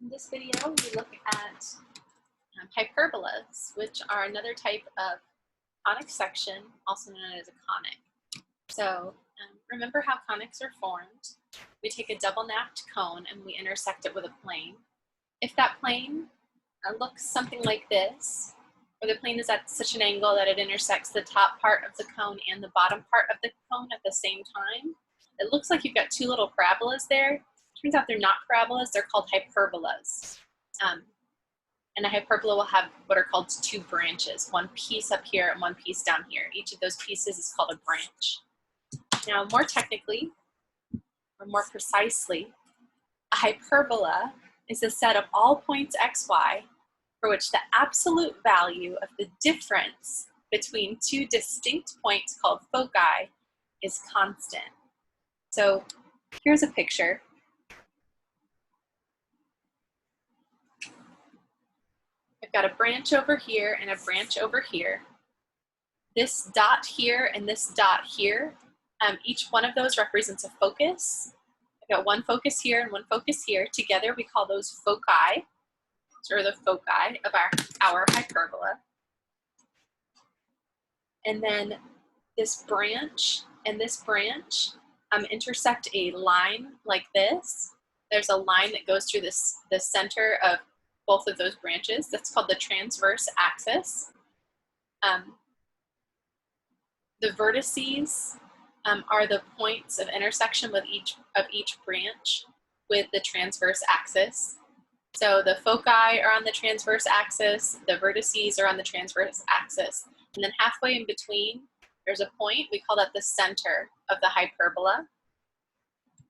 In this video, we look at hyperbolas, which are another type of conic section, also known as a conic. So remember how conics are formed. We take a double napped cone and we intersect it with a plane. If that plane looks something like this, or the plane is at such an angle that it intersects the top part of the cone and the bottom part of the cone at the same time, it looks like you've got two little parabolas there. Turns out they're not parabolas, they're called hyperbolas. And a hyperbola will have what are called two branches, one piece up here and one piece down here. Each of those pieces is called a branch. Now, more technically, or more precisely, a hyperbola is a set of all points xy for which the absolute value of the difference between two distinct points called foci is constant. So here's a picture. I've got a branch over here and a branch over here. This dot here and this dot here, each one of those represents a focus. I've got one focus here and one focus here. Together we call those foci, or the foci of our hyperbola. And then this branch and this branch intersect a line like this. There's a line that goes through the center of both of those branches. That's called the transverse axis. The vertices are the points of intersection with each branch with the transverse axis. So the foci are on the transverse axis, the vertices are on the transverse axis, and then halfway in between, there's a point. We call that the center of the hyperbola.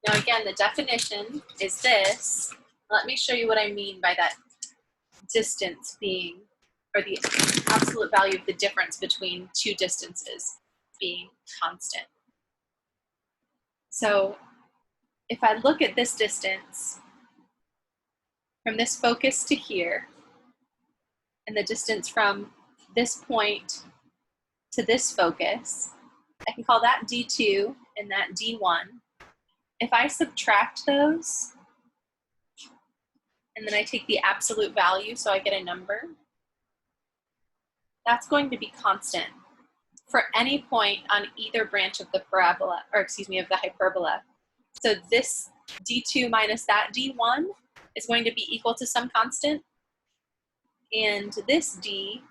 Now again, the definition is this. Let me show you what I mean by that distance being, or the absolute value of the difference between two distances being constant. So if I look at this distance from this focus to here, and the distance from this point to this focus, I can call that D2 and that D1. If I subtract those, and then I take the absolute value, so I get a number, that's going to be constant for any point on either branch of the parabola, or excuse me, of the hyperbola. So this D2 minus that D1 is going to be equal to some constant, and this D,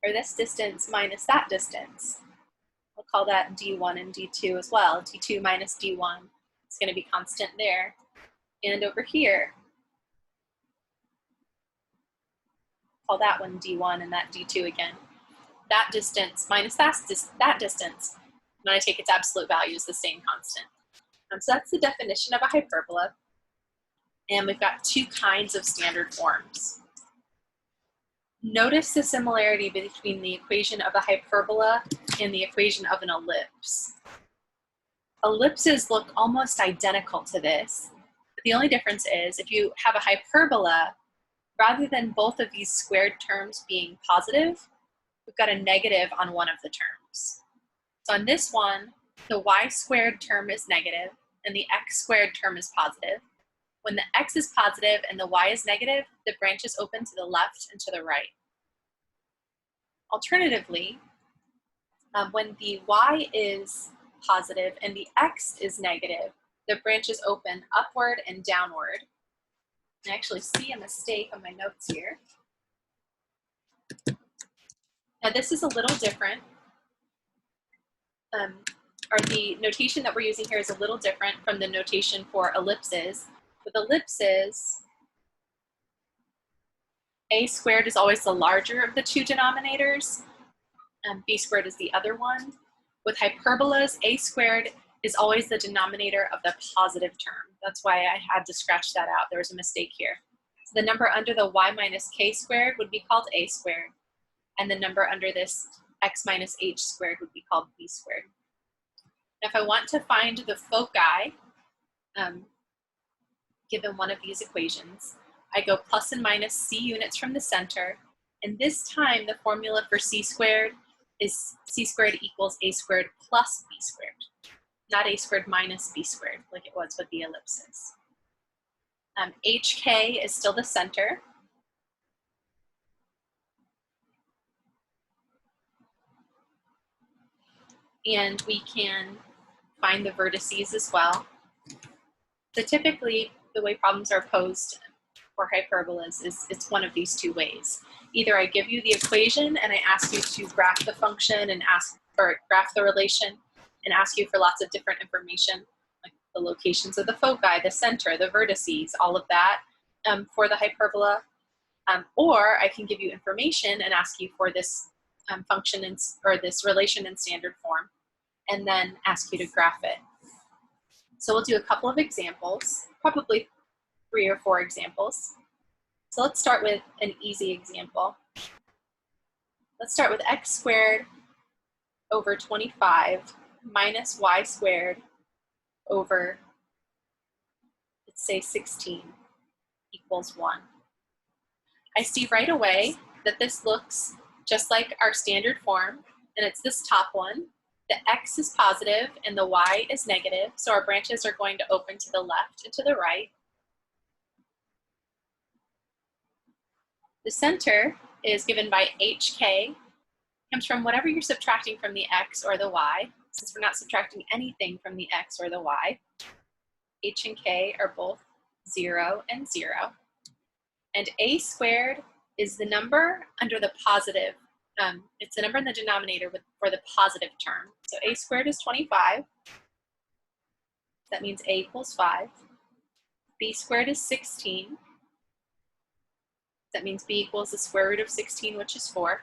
or this distance minus that distance, we'll call that D1 and D2 as well. D2 minus D1 is going to be constant there. And over here, call that one D1 and that D2 again. That distance minus that distance, when I take its absolute value, is the same constant. So that's the definition of a hyperbola. And we've got two kinds of standard forms. Notice the similarity between the equation of a hyperbola and the equation of an ellipse. Ellipses look almost identical to this, but the only difference is if you have a hyperbola, rather than both of these squared terms being positive, we've got a negative on one of the terms. So on this one, the y squared term is negative and the x squared term is positive. When the x is positive and the y is negative, the branch is open to the left and to the right. Alternatively, when the y is positive and the x is negative, the branch is open upward and downward. I actually see a mistake on my notes here. Now this is a little different, or the notation that we're using here is a little different from the notation for ellipses. With ellipses, a squared is always the larger of the two denominators, and b squared is the other one. With hyperbolas, a squared is always the denominator of the positive term. That's why I had to scratch that out. There was a mistake here. So the number under the y minus k squared would be called a squared, and the number under this x minus h squared would be called b squared. Now if I want to find the foci, given one of these equations, I go plus and minus c units from the center, and this time the formula for c squared is c squared equals a squared plus b squared, not a squared minus b squared like it was with the ellipses. HK is still the center. And we can find the vertices as well. So typically, the way problems are posed for hyperbolas is it's one of these two ways. Either I give you the equation and I ask you to graph the function and graph the relation and ask you for lots of different information, like the locations of the foci, the center, the vertices, all of that for the hyperbola. Or I can give you information and ask you for this function or this relation in standard form, and then ask you to graph it. So we'll do a couple of examples, probably 3 or 4 examples. So let's start with an easy example. Let's start with x squared over 25 minus y squared over, let's say 16 equals 1. I see right away that this looks just like our standard form, and it's this top one. The x is positive and the y is negative, so our branches are going to open to the left and to the right. The center is given by HK, comes from whatever you're subtracting from the x or the y. Since we're not subtracting anything from the x or the y, h and k are both 0 and 0. And a squared is the number under the positive. It's the number in the denominator for the positive term. So a squared is 25. That means a equals 5. B squared is 16. That means b equals the square root of 16, which is 4.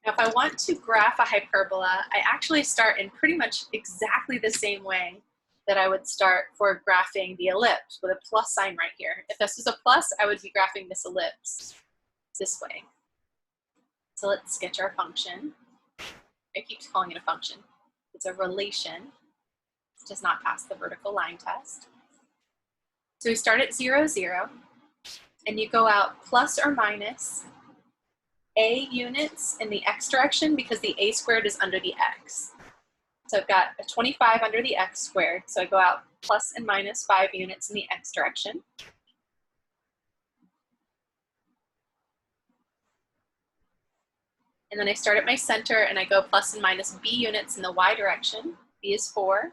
Now, if I want to graph a hyperbola, I actually start in pretty much exactly the same way that I would start for graphing the ellipse, with a plus sign right here. If this was a plus, I would be graphing this ellipse this way. So let's sketch our function. I keep calling it a function. It's a relation. It does not pass the vertical line test. So we start at 0, 0, and you go out plus or minus a units in the x direction because the a squared is under the x. So I've got a 25 under the x squared, so I go out plus and minus 5 units in the x direction. And then I start at my center and I go plus and minus b units in the y direction. B is 4.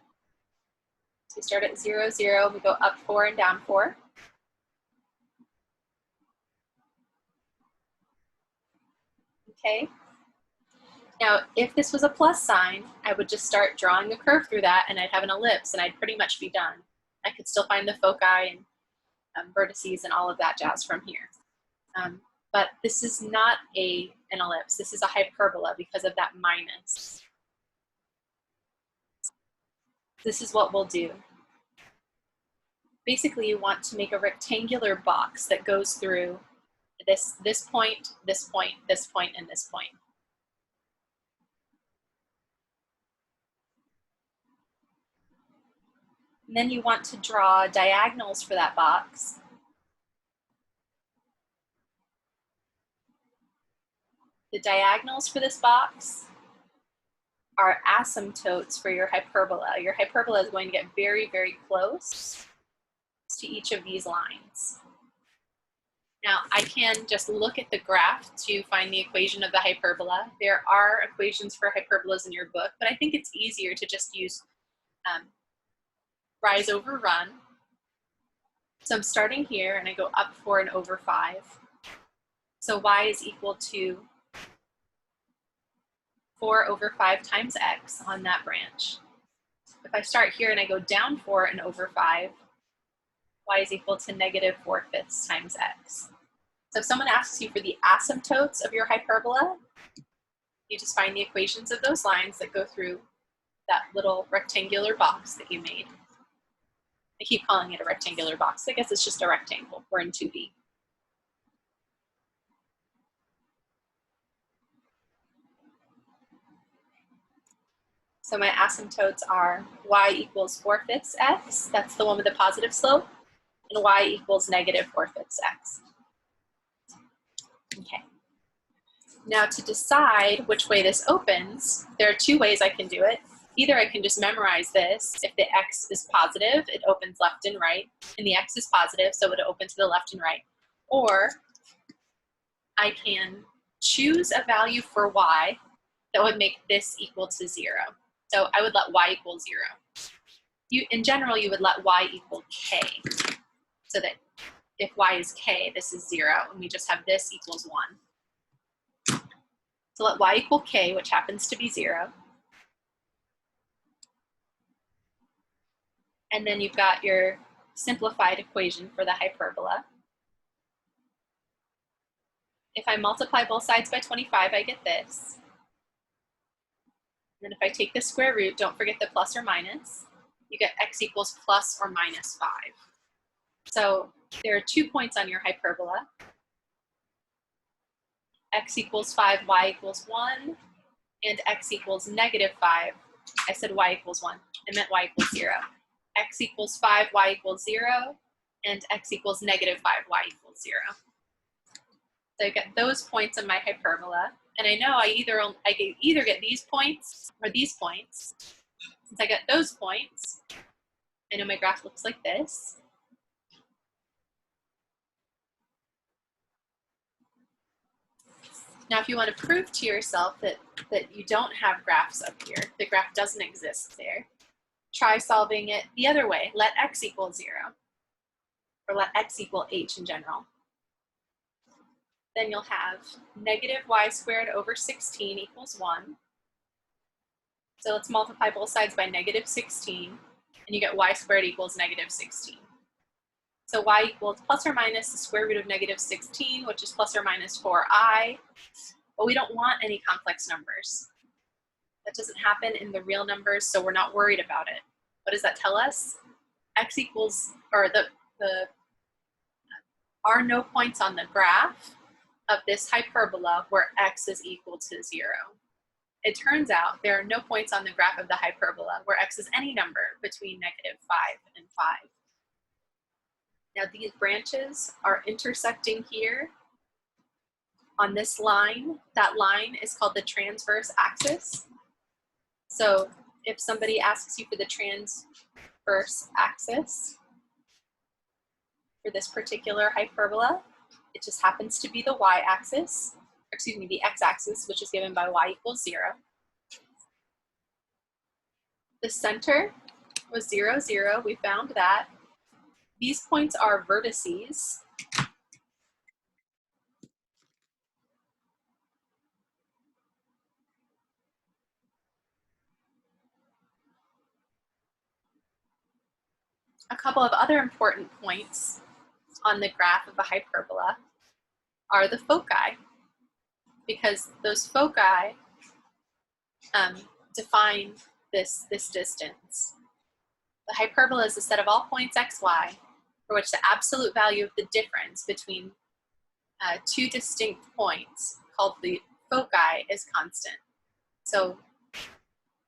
So we start at 0, 0, we go up 4 and down 4. Okay. Now, if this was a plus sign, I would just start drawing a curve through that and I'd have an ellipse and I'd pretty much be done. I could still find the foci and vertices and all of that jazz from here. But this is not an ellipse. This is a hyperbola because of that minus. This is what we'll do. Basically, you want to make a rectangular box that goes through this point, this point, this point, and this point. And then you want to draw diagonals for that box. The diagonals for this box are asymptotes for your hyperbola. Your hyperbola is going to get very, very close to each of these lines. Now, I can just look at the graph to find the equation of the hyperbola. There are equations for hyperbolas in your book, but I think it's easier to just use rise over run. So I'm starting here and I go up 4 and over 5. So y is equal to 4 over 5 times x on that branch. If I start here and I go down 4 and over 5, y is equal to negative 4/5 times x. So if someone asks you for the asymptotes of your hyperbola, you just find the equations of those lines that go through that little rectangular box that you made. I keep calling it a rectangular box. I guess it's just a rectangle. We're in 2D. So my asymptotes are y equals 4/5 x. That's the one with the positive slope. And y equals negative 4/5 x. Okay. Now to decide which way this opens, there are 2 ways I can do it. either I can just memorize this. If the x is positive, it opens left and right, and the x is positive, so it would open to the left and right. Or I can choose a value for y that would make this equal to 0. So I would let y equal 0. In general, you would let y equal k, so that if y is k, this is 0, and we just have this equals 1. So let y equal k, which happens to be 0. And then you've got your simplified equation for the hyperbola. If I multiply both sides by 25, I get this. And then if I take the square root, don't forget the plus or minus, you get x equals plus or minus 5. So there are 2 points on your hyperbola. X equals 5, y equals 1, and x equals negative 5. I said y equals 1. I meant y equals 0. X equals 5, y equals 0, and x equals negative 5, y equals 0. So I get those points on my hyperbola, and I know I can either get these points or these points. Since I get those points, I know my graph looks like this. Now, if you want to prove to yourself that you don't have graphs up here, the graph doesn't exist there, try solving it the other way. Let x equal 0, or let x equal h in general. Then you'll have negative y squared over 16 equals 1. So let's multiply both sides by negative 16, and you get y squared equals negative 16. So y equals plus or minus the square root of negative 16, which is plus or minus 4i. But we don't want any complex numbers. That doesn't happen in the real numbers, so we're not worried about it. What does that tell us? X equals, or there are no points on the graph of this hyperbola where x is equal to 0. It turns out there are no points on the graph of the hyperbola where x is any number between negative 5 and 5. Now these branches are intersecting here on this line. That line is called the transverse axis. So if somebody asks you for the transverse axis for this particular hyperbola, it just happens to be the y-axis, excuse me, the x-axis, which is given by y equals 0. The center was 0, 0. We found that. These points are vertices. A couple of other important points on the graph of a hyperbola are the foci, because those foci define this distance. The hyperbola is a set of all points x, y, for which the absolute value of the difference between two distinct points, called the foci, is constant. So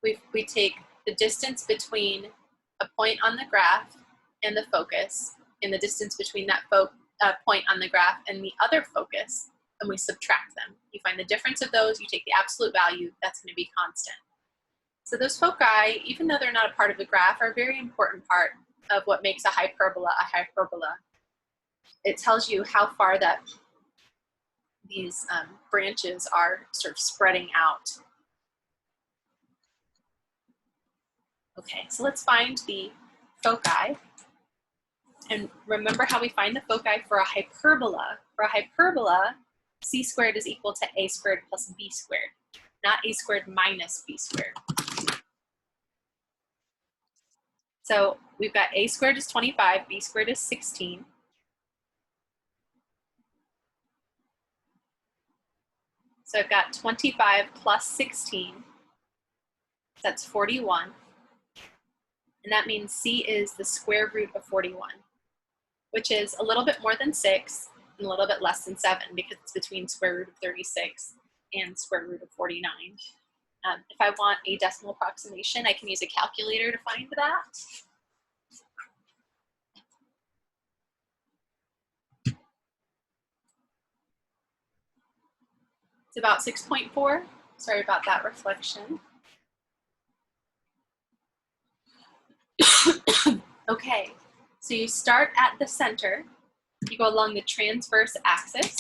we take the distance between a point on the graph and the focus, and the distance between that point on the graph and the other focus, and we subtract them. You find the difference of those, you take the absolute value, that's going to be constant. So those foci, even though they're not a part of the graph, are a very important part of what makes a hyperbola a hyperbola. It tells you how far that these branches are sort of spreading out. Okay, so let's find the foci. And remember how we find the foci for a hyperbola. For a hyperbola, c squared is equal to a squared plus b squared, not a squared minus b squared. So we've got a squared is 25, b squared is 16. So I've got 25 plus 16, that's 41. And that means c is the square root of 41, which is a little bit more than 6 and a little bit less than 7, because it's between square root of 36 and square root of 49. If I want a decimal approximation, I can use a calculator to find that. It's about 6.4. Sorry about that reflection. Okay, so you start at the center, you go along the transverse axis,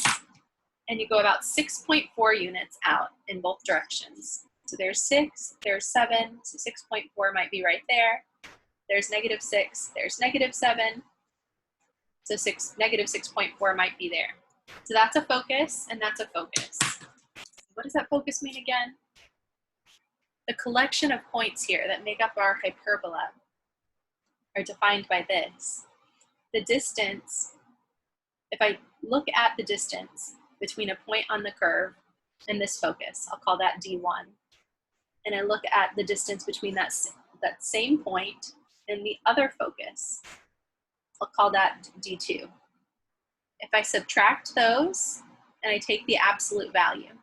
and you go about 6.4 units out in both directions. So there's 6, there's 7, so 6.4 might be right there. There's -6, there's -7, so -6.4 might be there. So that's a focus, and that's a focus. What does that focus mean again? The collection of points here that make up our hyperbola are defined by this. The distance, if I look at the distance between a point on the curve and this focus, I'll call that D1. And I look at the distance between that same point and the other focus, I'll call that D2. If I subtract those and I take the absolute value,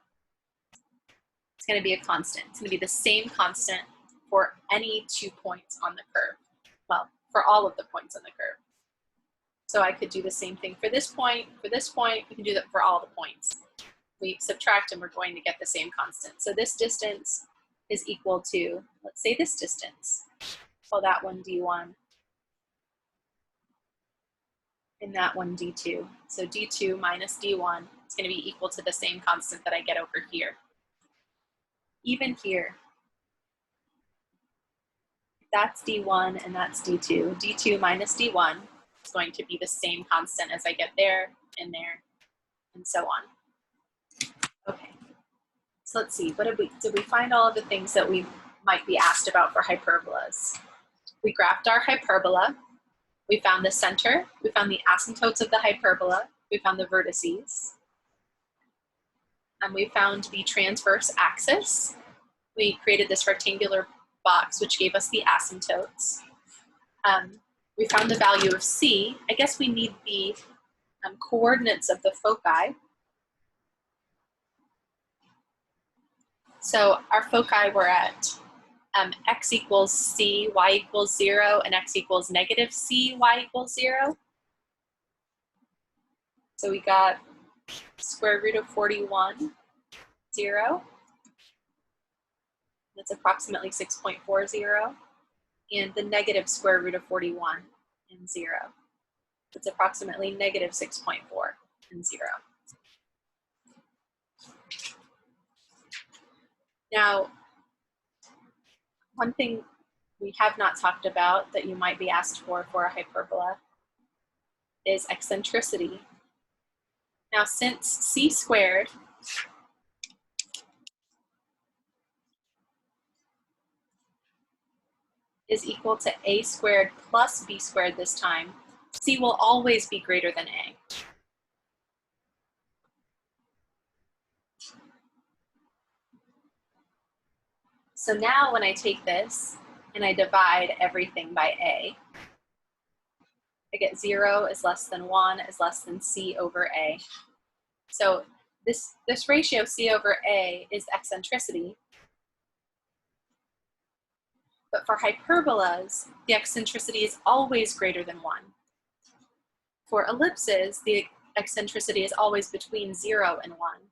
it's going to be a constant. It's going to be the same constant for any 2 points on the curve. Well, for all of the points on the curve. So I could do the same thing for this point, we can do that for all the points. We subtract and we're going to get the same constant. So this distance is equal to, let's say this distance. Call that one D1. And that one D2. So D2 minus D1 is going to be equal to the same constant that I get over here. Even here, that's D1 and that's D2. D2 minus D1 is going to be the same constant as I get there, and so on. Okay, so let's see, did we find all of the things that we might be asked about for hyperbolas? We graphed our hyperbola, we found the center, we found the asymptotes of the hyperbola, we found the vertices, and we found the transverse axis. We created this rectangular box which gave us the asymptotes. We found the value of C. I guess we need the coordinates of the foci. So our foci were at x equals C, y equals 0, and x equals -C, y equals 0. So we got square root of 41, 0. That's approximately 6.40. And the negative square root of 41 and 0. It's approximately -6.4 and 0. Now, one thing we have not talked about that you might be asked for a hyperbola is eccentricity. Now, since C squared is equal to A squared plus B squared this time, C will always be greater than A. So now when I take this and I divide everything by A, I get 0 is less than 1 is less than C over A. So this ratio C over A is eccentricity. But for hyperbolas, the eccentricity is always greater than 1. For ellipses, the eccentricity is always between 0 and 1.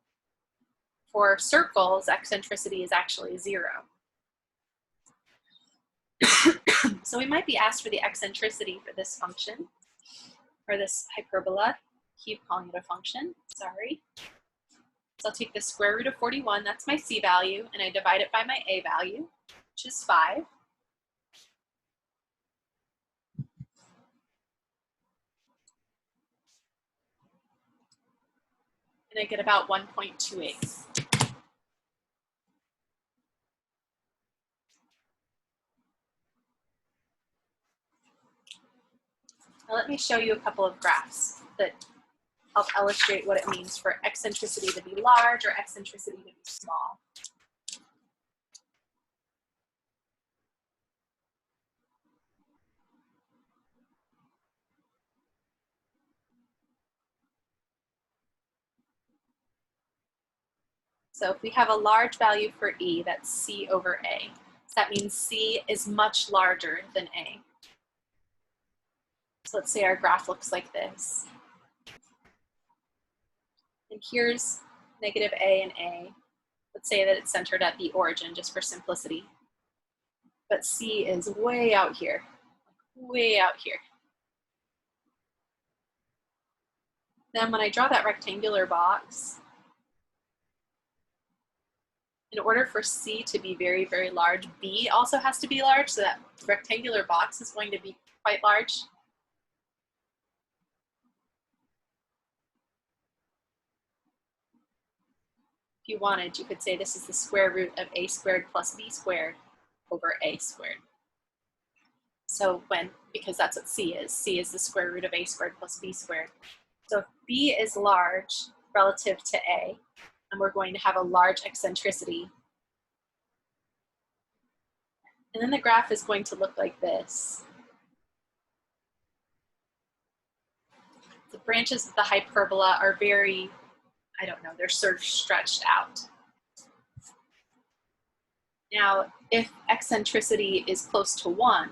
For circles, eccentricity is actually 0. So we might be asked for the eccentricity for this function, or this hyperbola. Keep calling it a function, sorry. So I'll take the square root of 41, that's my C value, and I divide it by my A value, which is 5. And I get about 1.28. Now let me show you a couple of graphs that help illustrate what it means for eccentricity to be large or eccentricity to be small. So if we have a large value for E, that's C over A. So that means C is much larger than A. So let's say our graph looks like this. And here's negative A and A. Let's say that it's centered at the origin just for simplicity. But C is way out here. way out here. Then when I draw that rectangular box, in order for C to be very, very large, B also has to be large, so that rectangular box is going to be quite large. If you wanted, you could say this is the square root of A squared plus B squared over A squared. So because that's what C is the square root of A squared plus B squared. So if B is large relative to A, and we're going to have a large eccentricity, and then the graph is going to look like this. The branches of the hyperbola are very, I don't know, they're sort of stretched out. Now, if eccentricity is close to 1,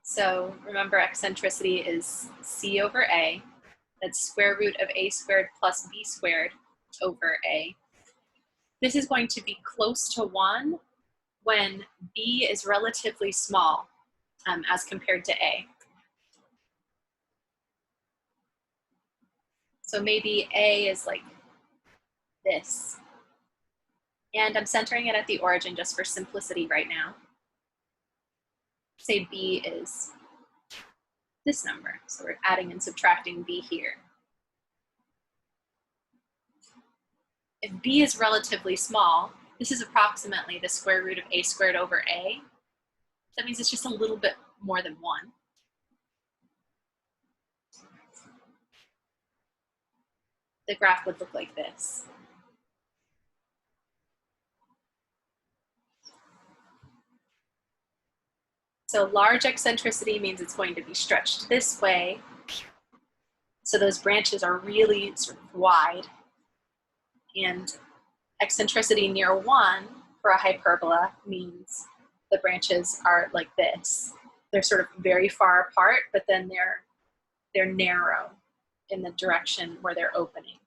so remember eccentricity is C over A, that's square root of A squared plus B squared over A. This is going to be close to 1 when B is relatively small as compared to A. So maybe A is like this. And I'm centering it at the origin just for simplicity right now. Say B is this number. So we're adding and subtracting B here. If B is relatively small, this is approximately the square root of A squared over A. That means it's just a little bit more than 1. The graph would look like this. So large eccentricity means it's going to be stretched this way. So those branches are really sort of wide. And eccentricity near 1 for a hyperbola means the branches are like this. They're sort of very far apart, but then they're narrow in the direction where they're opening.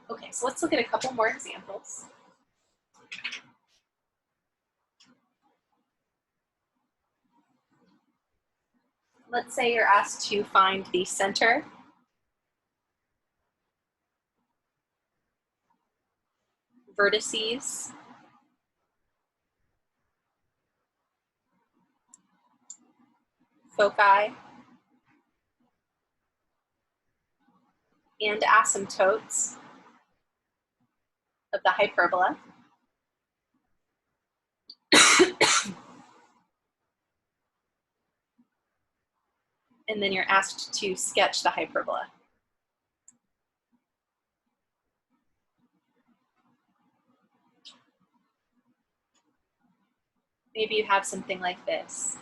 Okay, so let's look at a couple more examples. Let's say you're asked to find the center vertices foci and asymptotes of the hyperbola. And then you're asked to sketch the hyperbola. Maybe you have something like this.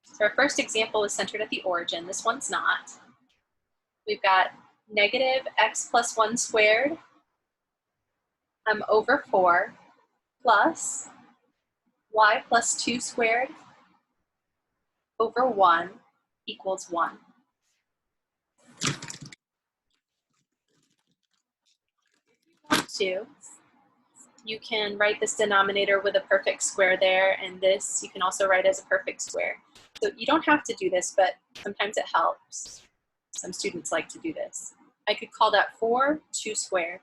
So our first example is centered at the origin. This one's not. We've got negative x plus 1 squared over 4 plus y plus 2 squared over 1 equals 1. If you want to, you can write this denominator with a perfect square there, and this you can also write as a perfect square. So you don't have to do this, but sometimes it helps. Some students like to do this. I could call that 4 2 squared.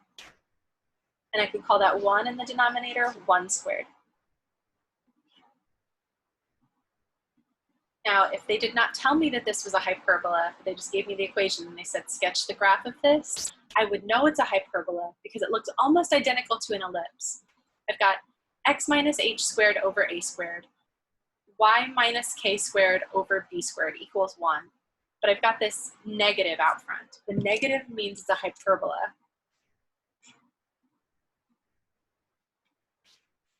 And I could call that 1 in the denominator 1 squared. Now, if they did not tell me that this was a hyperbola, they just gave me the equation and they said, sketch the graph of this, I would know it's a hyperbola because it looks almost identical to an ellipse. I've got x minus h squared over a squared, y minus k squared over b squared equals 1. But I've got this negative out front. The negative means it's a hyperbola.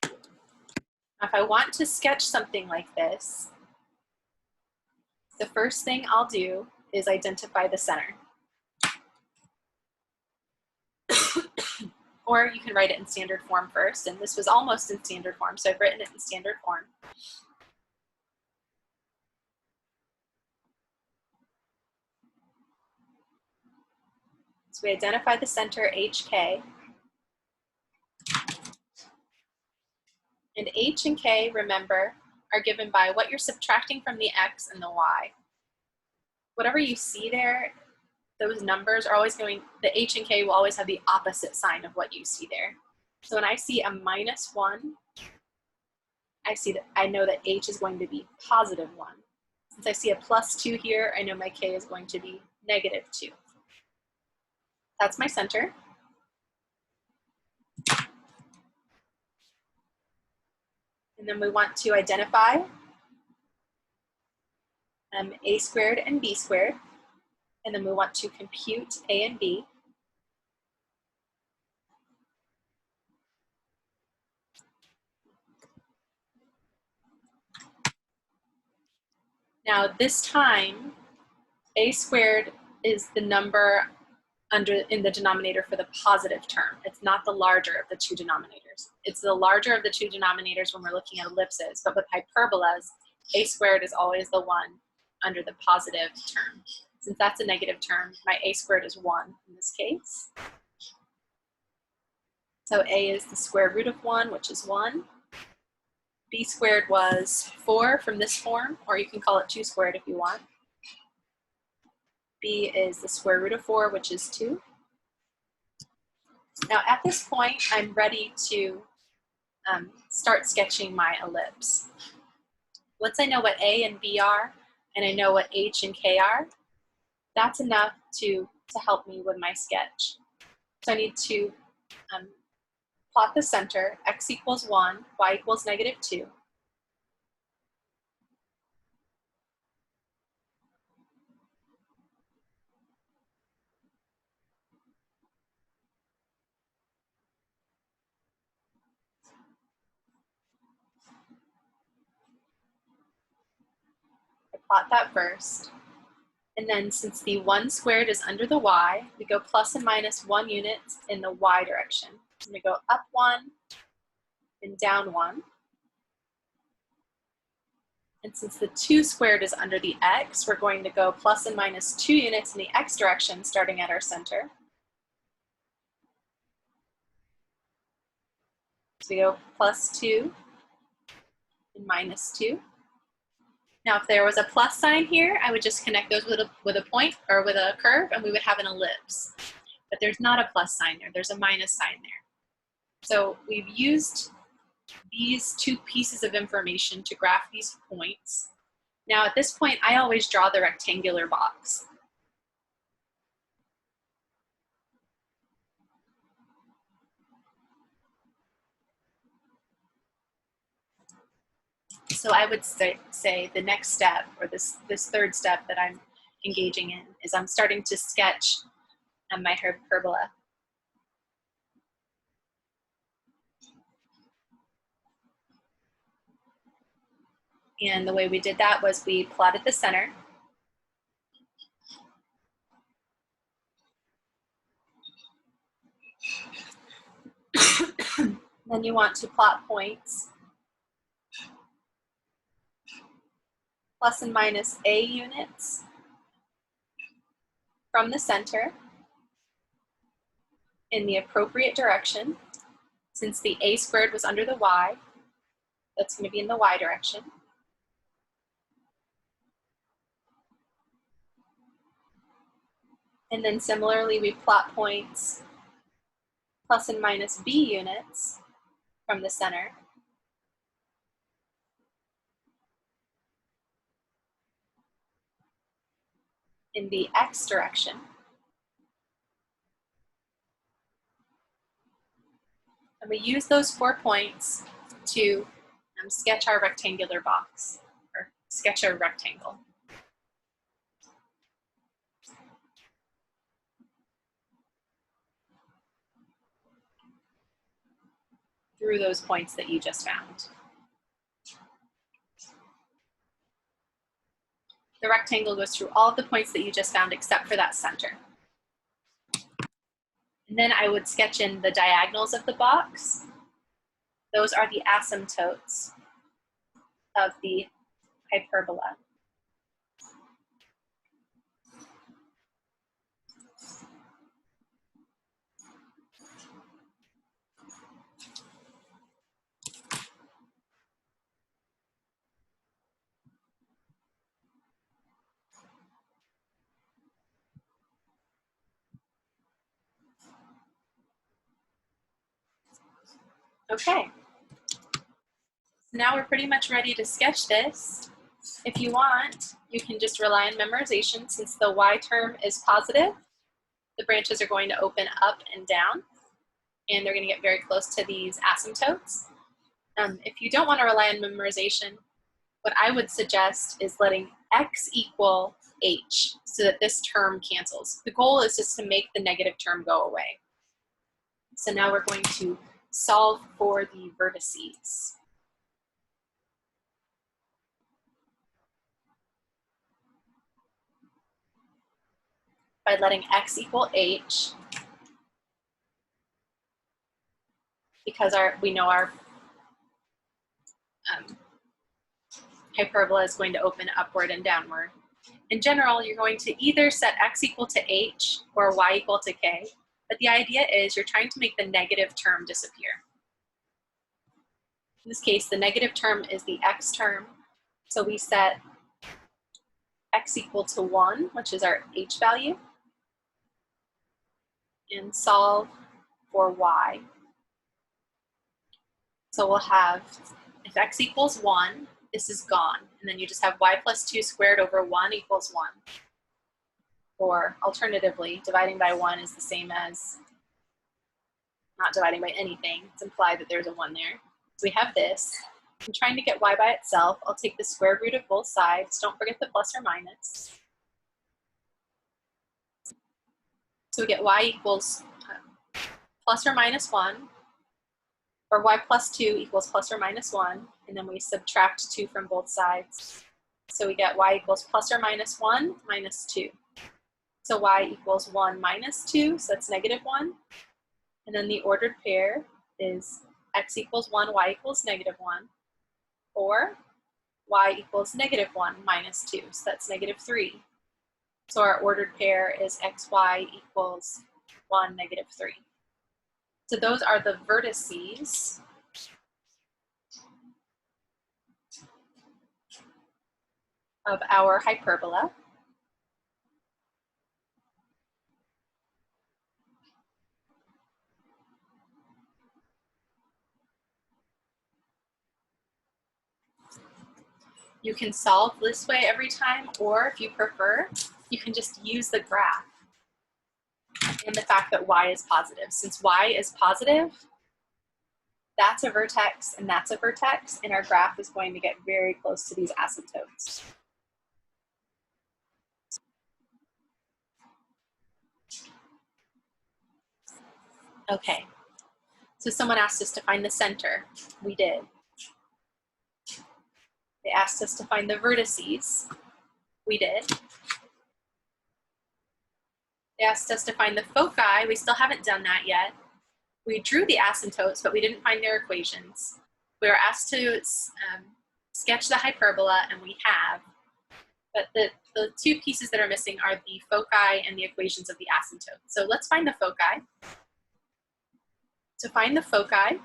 Now, if I want to sketch something like this, the first thing I'll do is identify the center. Or you can write it in standard form first, and this was almost in standard form, so I've written it in standard form. So we identify the center HK. And H and K, remember, are given by what you're subtracting from the X and the Y. Whatever you see there, those numbers are always going, the H and K will always have the opposite sign of what you see there. So when I see a -1, I know that H is going to be +1. Since I see a +2 here, I know my K is going to be -2. That's my center. And then we want to identify A squared and B squared. And then we want to compute A and B. Now this time, A squared is the number in the denominator for the positive term. It's not the larger of the two denominators. It's the larger of the two denominators when we're looking at ellipses, but with hyperbolas, A squared is always the one under the positive term. Since that's a negative term, my A squared is 1 in this case. So A is the square root of 1, which is 1. B squared was 4 from this form, or you can call it 2 squared if you want. B is the square root of 4, which is 2. Now at this point, I'm ready to start sketching my ellipse. Once I know what A and B are, and I know what H and K are, that's enough to help me with my sketch. So I need to plot the center, x equals 1, y equals -2. I plot that first. And then since the 1 squared is under the y, we go plus and minus 1 unit in the y direction. So I'm going to go up 1 and down 1. And since the 2 squared is under the x, we're going to go plus and minus 2 units in the x direction, starting at our center. So we go +2 and -2. Now, if there was a plus sign here, I would just connect those with a point or with a curve, and we would have an ellipse. But there's not a plus sign there, there's a minus sign there. So we've used these two pieces of information to graph these points. Now at this point, I always draw the rectangular box. So I would say the next step, or this third step that I'm engaging in, is I'm starting to sketch my hyperbola. And the way we did that was we plotted the center. Then you want to plot points plus and minus A units from the center in the appropriate direction. Since the A squared was under the y, that's going to be in the y direction. And then similarly, we plot points plus and minus B units from the center in the x direction. And we use those 4 points to sketch our rectangular box, or sketch our rectangle. Through those points that you just found. The rectangle goes through all of the points that you just found except for that center. And then I would sketch in the diagonals of the box. Those are the asymptotes of the hyperbola. Okay. Now we're pretty much ready to sketch this. If you want, you can just rely on memorization. Since the y term is positive, the branches are going to open up and down, and they're going to get very close to these asymptotes. If you don't want to rely on memorization, what I would suggest is letting x equal h so that this term cancels. The goal is just to make the negative term go away. So now we're going to solve for the vertices. By letting x equal h, because we know our hyperbola is going to open upward and downward. In general, you're going to either set x equal to h or y equal to k, but the idea is you're trying to make the negative term disappear. In this case, the negative term is the x term, so we set x equal to 1, which is our h value, and solve for y. So we'll have, if x equals 1, this is gone, and then you just have y plus 2 squared over 1 equals 1. Or alternatively, dividing by 1 is the same as not dividing by anything. It's implied that there's a 1 there. So we have this. I'm trying to get y by itself. I'll take the square root of both sides. Don't forget the plus or minus. So we get y equals plus or minus 1, or y plus 2 equals plus or minus 1, and then we subtract 2 from both sides. So we get y equals plus or minus 1 minus 2. So y equals 1 minus 2, so that's negative 1. And then the ordered pair is x equals 1, y equals negative 1, or y equals negative 1 minus 2, so that's negative 3. So our ordered pair is xy equals 1, negative 3. So those are the vertices of our hyperbola. You can solve this way every time, or if you prefer, you can just use the graph and the fact that y is positive. Since y is positive, that's a vertex and that's a vertex, and our graph is going to get very close to these asymptotes. Okay, so someone asked us to find the center. We did. They asked us to find the vertices. We did. They asked us to find the foci. We still haven't done that yet. We drew the asymptotes, but we didn't find their equations. We were asked to sketch the hyperbola, and we have. But the two pieces that are missing are the foci and the equations of the asymptote. So let's find the foci. To find the foci,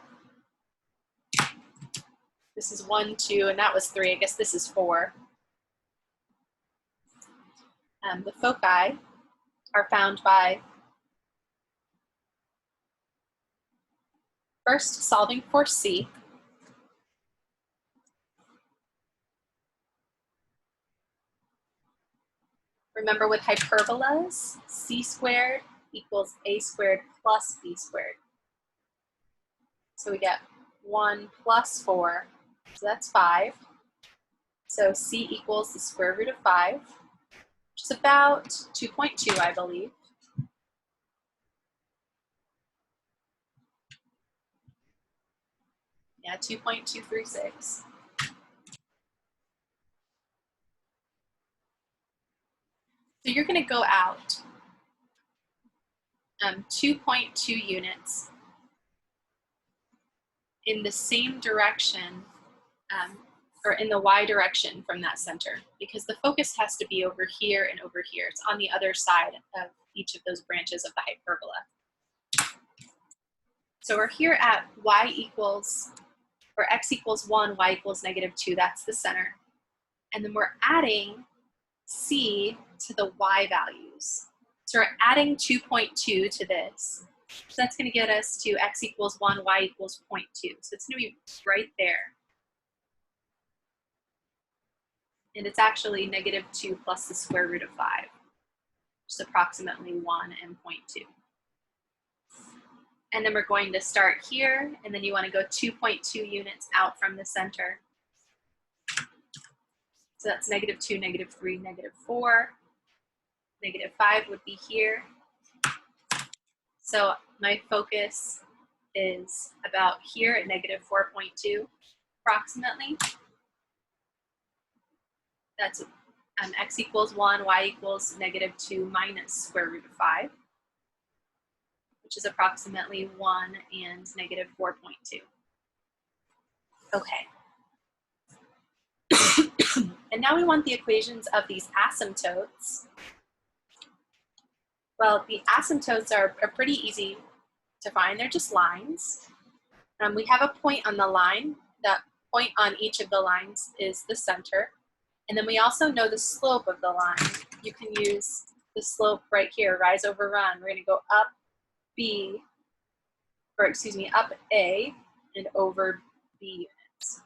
this is 1, 2, and that was 3. I guess this is 4. The foci are found by first solving for C. Remember with hyperbolas, C squared equals A squared plus B squared. So we get 1 plus 4, so that's 5. So C equals the square root of 5, which is about 2.2, I believe. Yeah, 2.236. So you're going to go out 2.2 units in the same direction, or in the y direction from that center, because the focus has to be over here and over here. It's on the other side of each of those branches of the hyperbola. So we're here at y equals, or x equals 1, y equals negative 2, that's the center. And then we're adding C to the y values. So we're adding 2.2 to this. So that's going to get us to x equals 1, y equals 0.2. So it's going to be right there. And it's actually -2 plus the square root of 5, which is approximately 1 and 0.2. And then we're going to start here, and then you want to go 2.2 units out from the center. So that's -2, -3, -4. -5 would be here. So my focus is about here at -4.2 approximately. That's x equals 1, y equals -2 minus square root of 5, which is approximately 1 and -4.2. Okay. And now we want the equations of these asymptotes. Well, the asymptotes are pretty easy to find. They're just lines. We have a point on the line. That point on each of the lines is the center. And then we also know the slope of the line. You can use the slope right here, rise over run. We're going to go up up A and over B units.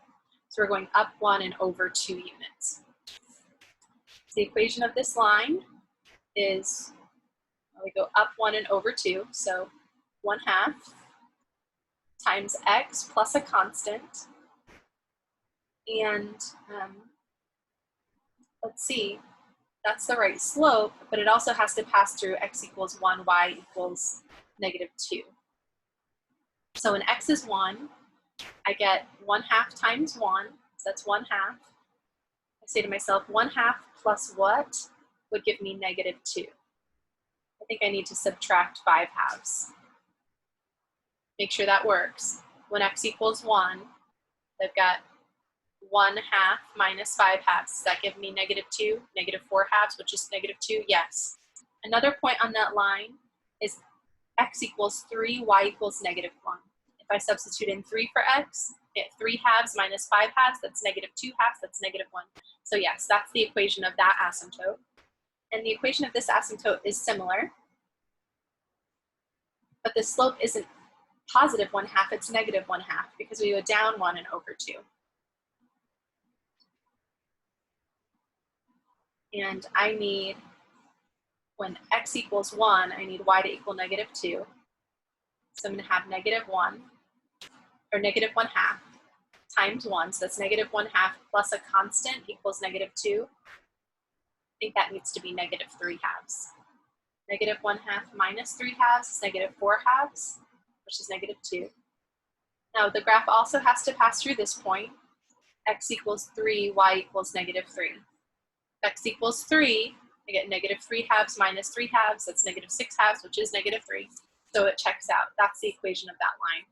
So we're going up 1 and over 2 units. The equation of this line is, we go up 1 and over 2, so 1/2 times x plus a constant. And let's see, that's the right slope, but it also has to pass through x equals 1, y equals -2. So when x is 1, I get 1/2 times 1, so that's 1/2. I say to myself, 1/2 plus what would give me -2? I think I need to subtract 5/2. Make sure that works. When x equals 1, I've got 1/2 minus 5/2. Does that give me -2? -4/2, which is -2? Yes. Another point on that line is x equals 3, y equals -1. If I substitute in 3 for x, I get 3/2 minus 5/2, that's -2/2, that's -1. So yes, that's the equation of that asymptote. And the equation of this asymptote is similar, but the slope isn't positive 1/2, it's -1/2 because we go down 1 and over 2. And I need, when x equals 1, I need y to equal -2. So I'm going to have -1, or -1/2 times 1, so that's -1/2 plus a constant equals -2. I think that needs to be -3/2. -1/2 minus 3/2 is -4/2, which is -2. Now the graph also has to pass through this point. X equals 3, y equals -3. X equals 3, I get -3/2 minus 3/2, that's -6/2, which is -3. So it checks out. That's the equation of that line.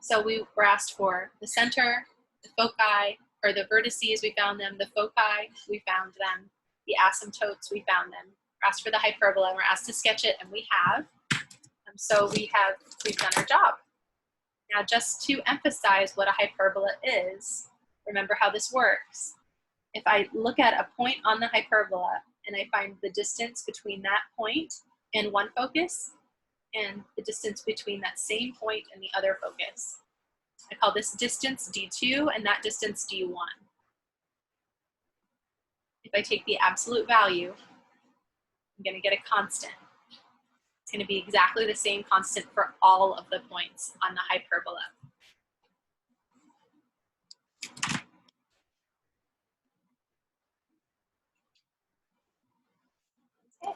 So we were asked for the center, the foci, or the vertices, we found them. The foci, we found them. The asymptotes, we found them. We're asked for the hyperbola, and we're asked to sketch it, and we have. So we've done our job. Now, just to emphasize what a hyperbola is, remember how this works. If I look at a point on the hyperbola and I find the distance between that point and one focus and the distance between that same point and the other focus, I call this distance D2 and that distance D1. If I take the absolute value, I'm going to get a constant. It's going to be exactly the same constant for all of the points on the hyperbola. Okay.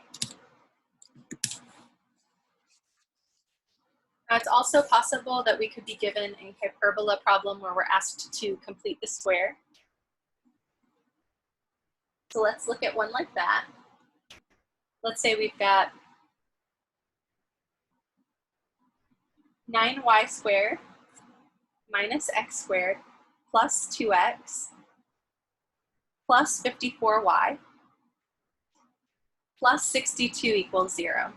Now it's also possible that we could be given a hyperbola problem where we're asked to complete the square. So let's look at one like that. Let's say we've got 9y squared minus x squared plus 2x plus 54y plus 62 equals 0.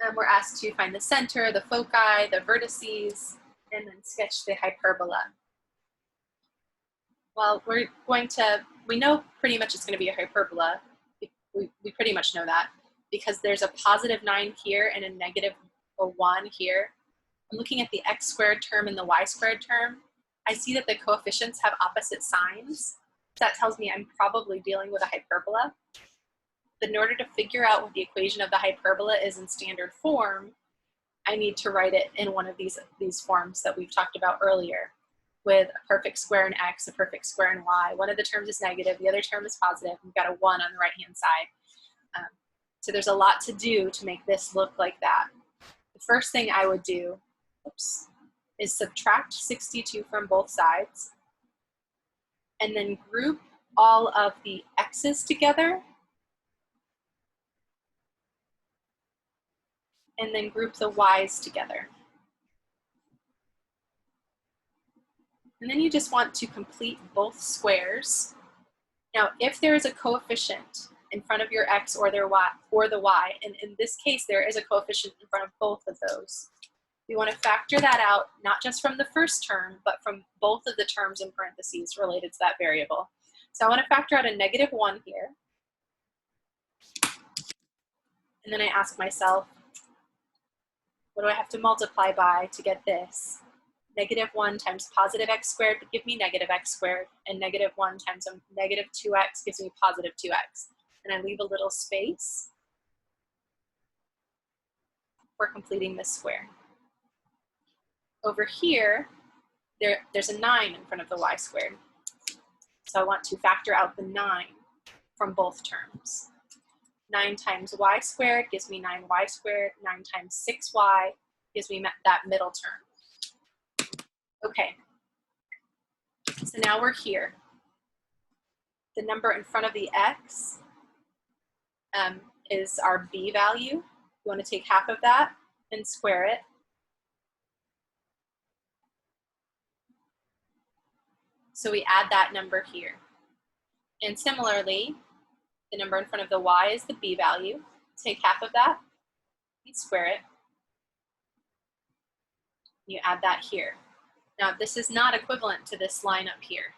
And we're asked to find the center, the foci, the vertices, and then sketch the hyperbola. Well, we know pretty much it's going to be a hyperbola. We pretty much know that. because there's a positive 9 here and a negative 1 here. I'm looking at the x squared term and the y squared term. I see that the coefficients have opposite signs. So that tells me I'm probably dealing with a hyperbola. But in order to figure out what the equation of the hyperbola is in standard form, I need to write it in one of these forms that we've talked about earlier, with a perfect square in x, a perfect square in y. One of the terms is negative, the other term is positive. We've got a 1 on the right-hand side. So there's a lot to do to make this look like that. The first thing I would do, is subtract 62 from both sides, and then group all of the x's together, and then group the y's together. And then you just want to complete both squares. Now, if there is a coefficient in front of your x or the y, and in this case, there is a coefficient in front of both of those, we want to factor that out, not just from the first term, but from both of the terms in parentheses related to that variable. So I want to factor out a negative 1 here. And then I ask myself, what do I have to multiply by to get this? Negative 1 times positive x squared would give me negative x squared, and negative 1 times negative 2x gives me positive 2x. And I leave a little space for completing this square. Over here, there's a 9 in front of the y squared. So I want to factor out the 9 from both terms. 9 times y squared gives me 9y squared. 9 times 6y gives me that middle term. Okay, so now we're here. The number in front of the x is our b value. You want to take half of that and square it. So we add that number here. And similarly, the number in front of the y is the b value. Take half of that and square it. You add that here. Now, this is not equivalent to this line up here.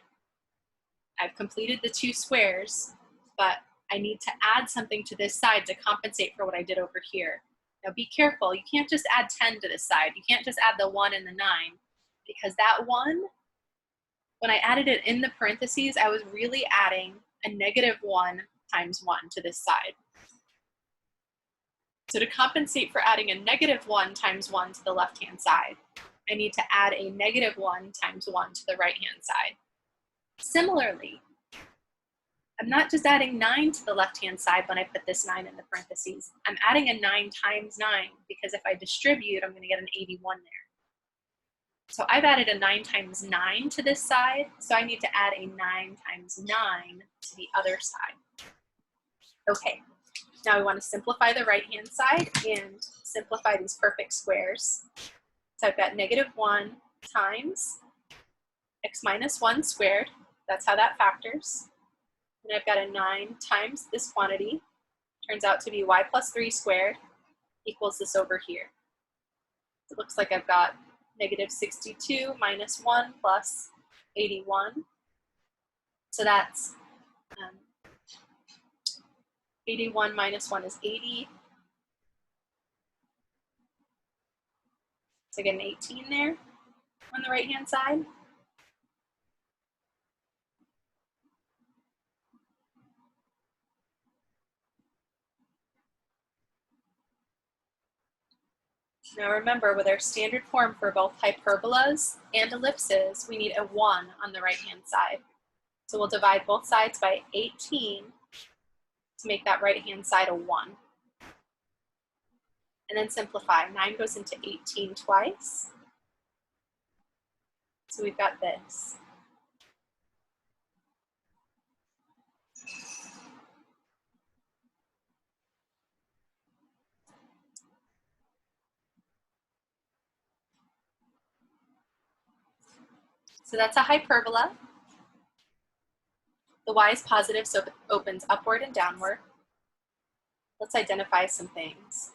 I've completed the 2 squares, but I need to add something to this side to compensate for what I did over here. Now, be careful. You can't just add 10 to this side. You can't just add the 1 and the 9, because that 1, when I added it in the parentheses, I was really adding a negative 1 times 1 to this side. So to compensate for adding a negative 1 times 1 to the left-hand side, I need to add a negative 1 times 1 to the right-hand side. Similarly, I'm not just adding 9 to the left-hand side when I put this 9 in the parentheses. I'm adding a 9 times 9, because if I distribute, I'm going to get an 81 there. So I've added a 9 times 9 to this side, so I need to add a 9 times 9 to the other side. Okay, now we want to simplify the right-hand side and simplify these perfect squares. So I've got negative 1 times x minus 1 squared. That's how that factors. And I've got a 9 times this quantity. Turns out to be y plus 3 squared equals this over here. It looks like I've got negative 62 minus 1 plus 81. So that's 81 minus 1 is 80. So I get an 18 there on the right-hand side. Now remember, with our standard form for both hyperbolas and ellipses, we need a 1 on the right-hand side. So we'll divide both sides by 18 to make that right-hand side a 1. And then simplify. 9 goes into 18 twice. So we've got this. So that's a hyperbola. The y is positive, so it opens upward and downward. Let's identify some things.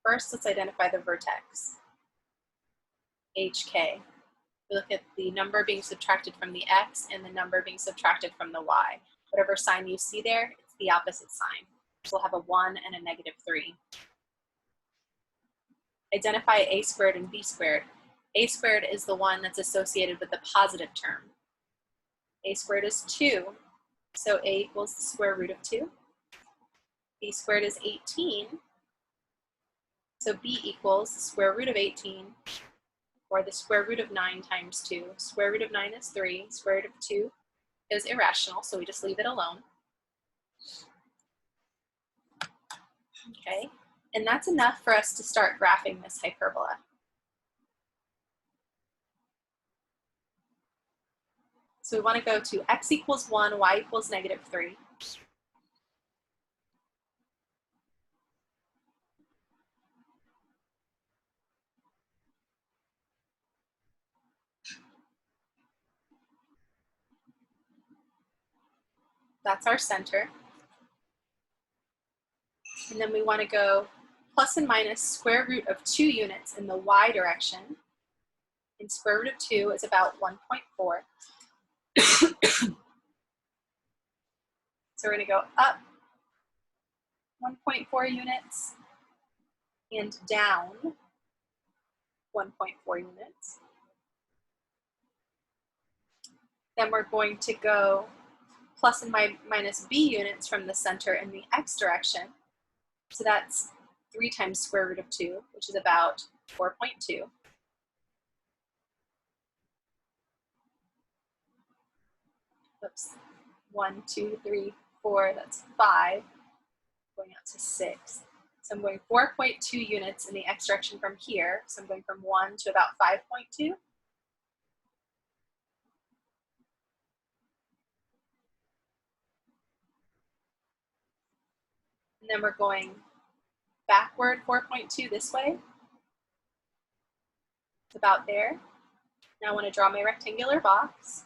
First, let's identify the vertex, HK. We look at the number being subtracted from the x and the number being subtracted from the y. Whatever sign you see there, it's the opposite sign. we'll have a 1 and a -3. Identify a squared and b squared. A squared is the one that's associated with the positive term. A squared is 2, so a equals the square root of 2. B squared is 18, so b equals the square root of 18, or the square root of 9 times 2. Square root of 9 is 3, square root of 2 is irrational, so we just leave it alone. Okay, and that's enough for us to start graphing this hyperbola. So we want to go to x equals 1, y equals -3. That's our center. And then we want to go plus and minus square root of 2 units in the y direction. And square root of 2 is about 1.4. So we're going to go up 1.4 units and down 1.4 units. Then we're going to go plus and minus b units from the center in the x direction. So that's 3 times square root of 2, which is about 4.2. Oops, 1, 2, 3, 4, that's 5, going out to 6. So I'm going 4.2 units in the x direction from here. So I'm going from 1 to about 5.2. And then we're going backward 4.2 this way. It's about there. Now I want to draw my rectangular box.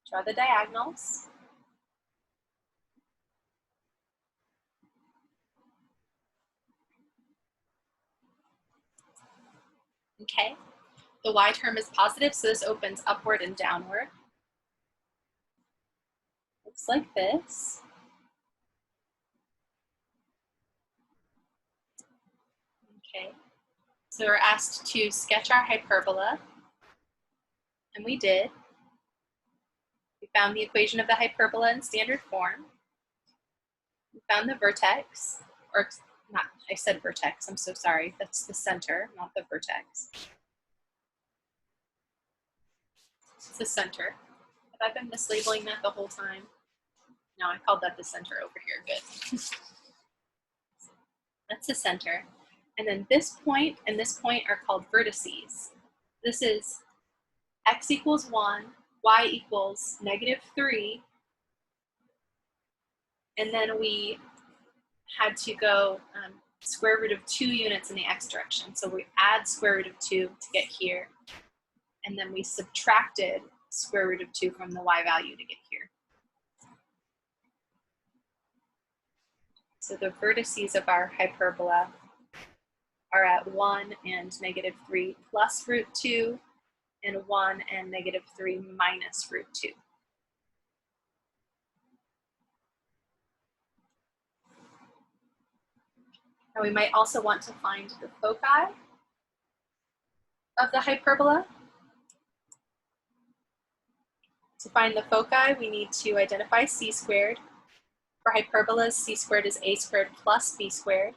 Draw the diagonals. Okay, the y term is positive, so this opens upward and downward. Looks like this. Okay, so we're asked to sketch our hyperbola, and we did. We found the equation of the hyperbola in standard form. We found the vertex, or not, I said vertex, I'm so sorry. That's the center, not the vertex. It's the center. Have I been mislabeling that the whole time? No, I called that the center over here, good. That's the center. And then this point and this point are called vertices. This is x equals 1, y equals -3, and then we had to go square root of 2 units in the x direction. So we add square root of 2 to get here, and then we subtracted square root of 2 from the y value to get here. So the vertices of our hyperbola are at 1 and -3 plus root 2, and 1 and -3 minus root 2. Now we might also want to find the foci of the hyperbola. To find the foci, we need to identify c squared. For hyperbolas, c squared is a squared plus b squared.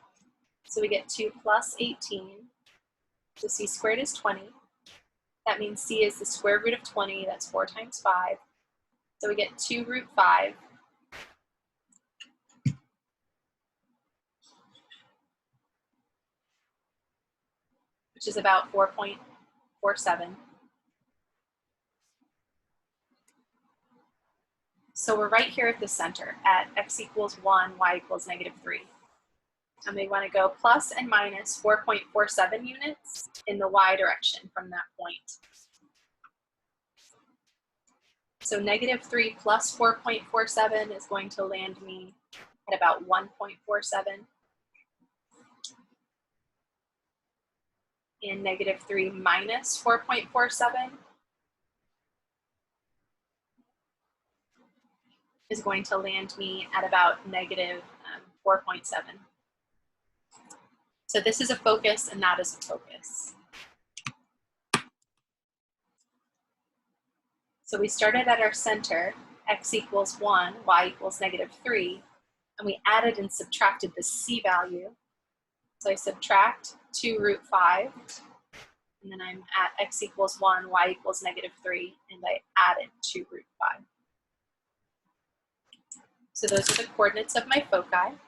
So we get 2 plus 18. So c squared is 20. That means c is the square root of 20. That's 4 times 5. So we get 2 root 5. Which is about 4.47. So we're right here at the center at x equals 1, y equals -3. And we want to go plus and minus 4.47 units in the y direction from that point. So -3 plus 4.47 is going to land me at about 1.47. and -3 minus 4.47 is going to land me at about -4.7. So this is a focus and that is a focus. So we started at our center, x equals 1, y equals -3, and we added and subtracted the c value. So I subtract 2 root 5, and then I'm at x equals 1, y equals -3, and I added 2 root 5. So those are the coordinates of my foci.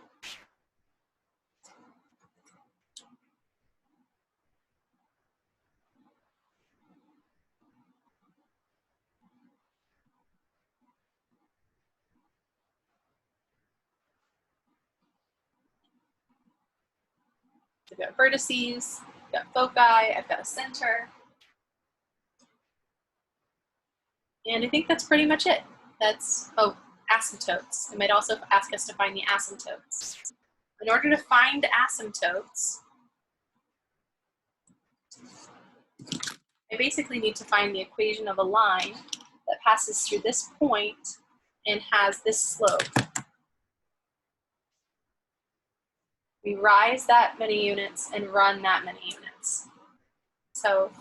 I've got vertices, I've got foci, I've got a center. And I think that's pretty much it. That's, oh, asymptotes. It might also ask us to find the asymptotes. In order to find asymptotes, I basically need to find the equation of a line that passes through this point and has this slope. We rise that many units and run that many units. So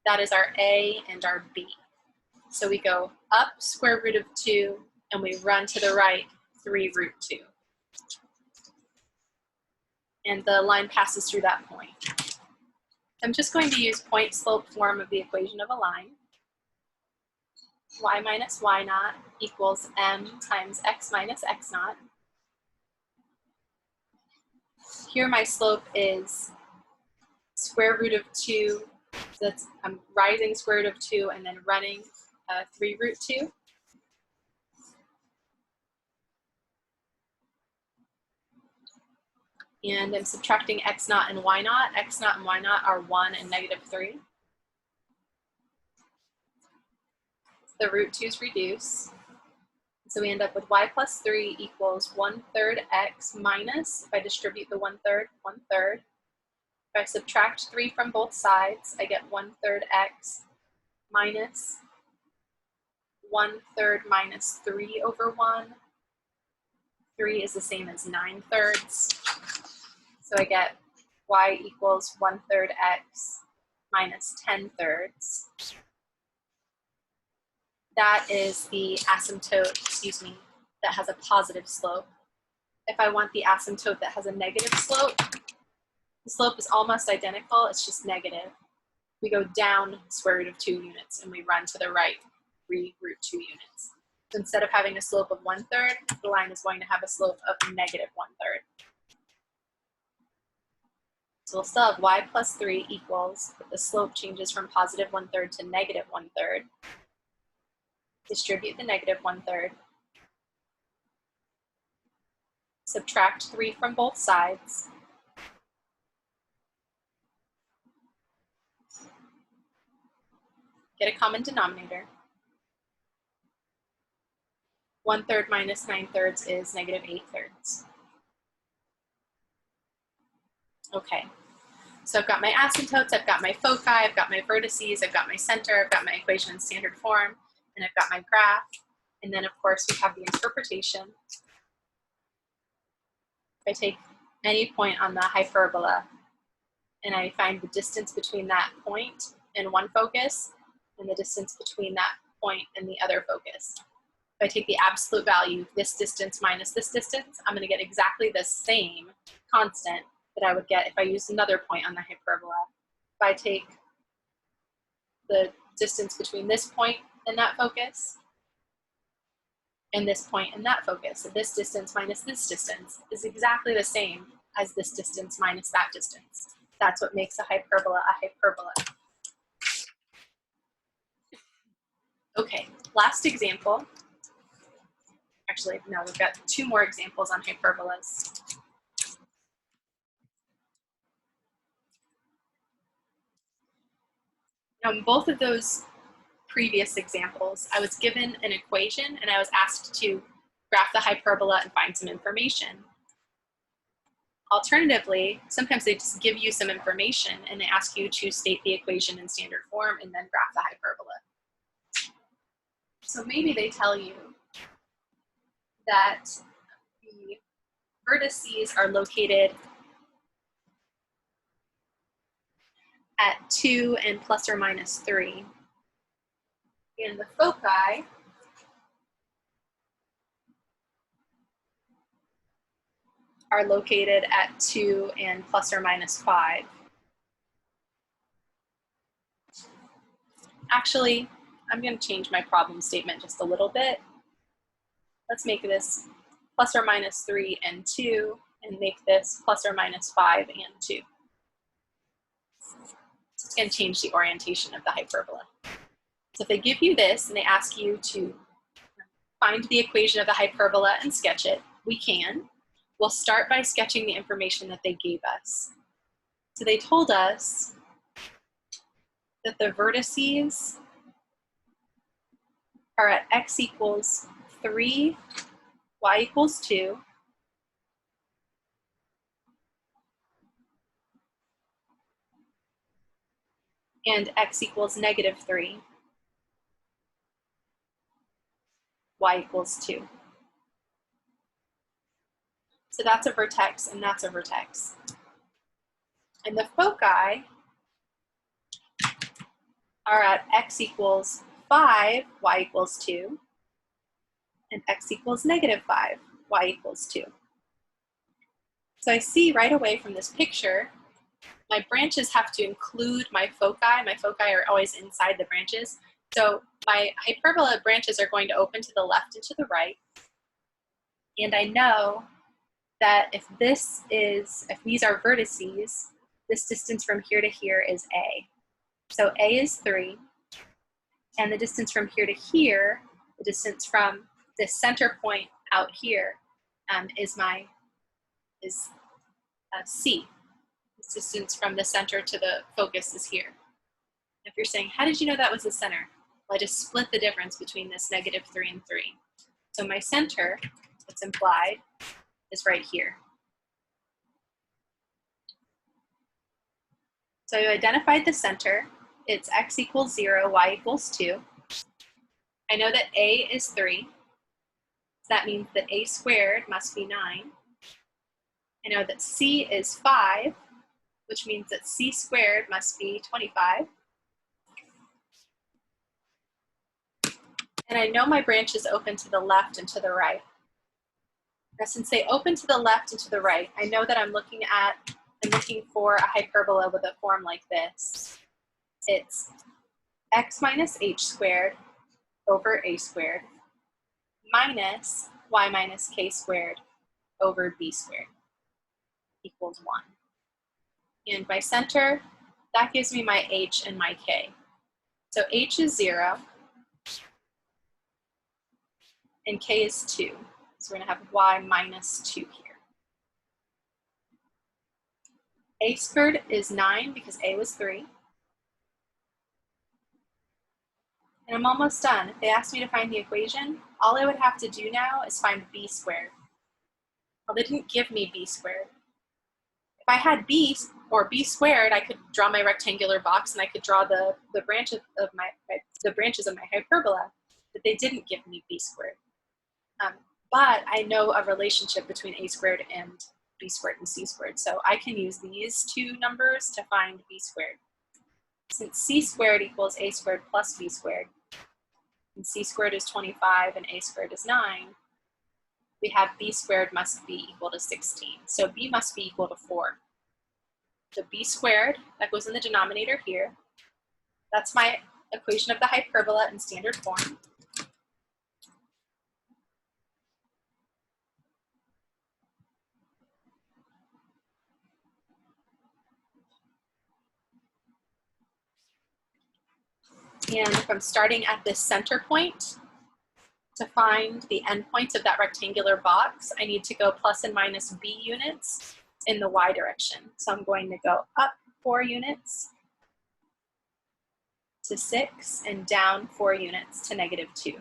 that is our A and our B. So we go up square root of 2 and we run to the right 3 root 2. And the line passes through that point. I'm just going to use point slope form of the equation of a line. Y minus y naught equals m times x minus x naught. Here my slope is square root of 2. So that's, I'm rising square root of 2 and then running 3 root 2. And I'm subtracting x naught and y naught. X naught and y naught are 1 and -3. The root 2's reduce. So we end up with y plus 3 equals 1/3 x minus, if I distribute the 1/3, 1/3. If I subtract 3 from both sides, I get 1/3 x minus 1/3 minus 3 over 1. 3 is the same as 9/3. So I get y equals 1/3 x minus 10/3. That is the asymptote, that has a positive slope. If I want the asymptote that has a negative slope, the slope is almost identical, it's just negative. We go down square root of 2 units and we run to the right 3 root 2 units. So instead of having a slope of 1/3, the line is going to have a slope of -1/3. So we'll still have y plus 3 equals, but the slope changes from positive 1/3 to -1/3. Distribute the -1/3. Subtract 3 from both sides. Get a common denominator. 1/3 minus 9/3 is -8/3. Okay, so I've got my asymptotes, I've got my foci, I've got my vertices, I've got my center, I've got my equation in standard form, and I've got my graph. And then of course we have the interpretation. If I take any point on the hyperbola and I find the distance between that point and one focus and the distance between that point and the other focus. If I take the absolute value, this distance minus this distance, I'm going to get exactly the same constant that I would get if I used another point on the hyperbola. If I take the distance between this point and that focus and this point and that focus, so this distance minus this distance is exactly the same as this distance minus that distance. That's what makes a hyperbola a hyperbola. Okay, last example. Actually, no, we've got 2 more examples on hyperbolas. Now, in both of those previous examples, I was given an equation and I was asked to graph the hyperbola and find some information. Alternatively, sometimes they just give you some information and they ask you to state the equation in standard form and then graph the hyperbola. So maybe they tell you that the vertices are located at 2 and plus or minus 3. And the foci are located at 2 and plus or minus 5. Actually, I'm going to change my problem statement just a little bit. Let's make this plus or minus 3 and 2, and make this plus or minus 5 and 2. So it's going to change the orientation of the hyperbola. So if they give you this and they ask you to find the equation of the hyperbola and sketch it, we can. We'll start by sketching the information that they gave us. So they told us that the vertices are at x equals 3, y equals 2, and x equals negative 3, y equals 2. So that's a vertex and that's a vertex. And the foci are at x equals 5, y equals 2, and x equals negative 5, y equals 2. So I see right away from this picture, my branches have to include my foci. My foci are always inside the branches. So my hyperbola branches are going to open to the left and to the right. And I know that if these are vertices, this distance from here to here is A. So A is 3, and the distance from here to here, the distance from this center point out here is C. This distance from the center to the focus is here. If you're saying, how did you know that was the center? Well, I just split the difference between this negative 3 and 3. So my center, that's implied, is right here. So I identified the center. It's x equals 0, y equals 2. I know that A is 3. So that means that A squared must be 9. I know that C is 5, which means that C squared must be 25. And I know my branches open to the left and to the right. Now, since they open to the left and to the right, I know that I'm looking for a hyperbola with a form like this. It's x minus h squared over a squared minus y minus k squared over b squared equals 1. And my center, that gives me my h and my k. So h is 0, and k is 2. So we're going to have y minus 2 here. A squared is 9 because a was 3. And I'm almost done. If they asked me to find the equation, all I would have to do now is find b squared. Well, they didn't give me b squared. If I had b or b squared, I could draw my rectangular box and I could draw the branches of my hyperbola, but they didn't give me b squared. But I know a relationship between a squared and b squared and c squared, so I can use these two numbers to find b squared. Since c squared equals a squared plus b squared, and c squared is 25 and a squared is 9, we have b squared must be equal to 16. So b must be equal to 4. So b squared, that goes in the denominator here. That's my equation of the hyperbola in standard form. And if I'm starting at this center point, to find the endpoints of that rectangular box, I need to go plus and minus b units in the y direction. So I'm going to go up 4 units to 6 and down 4 units to negative 2.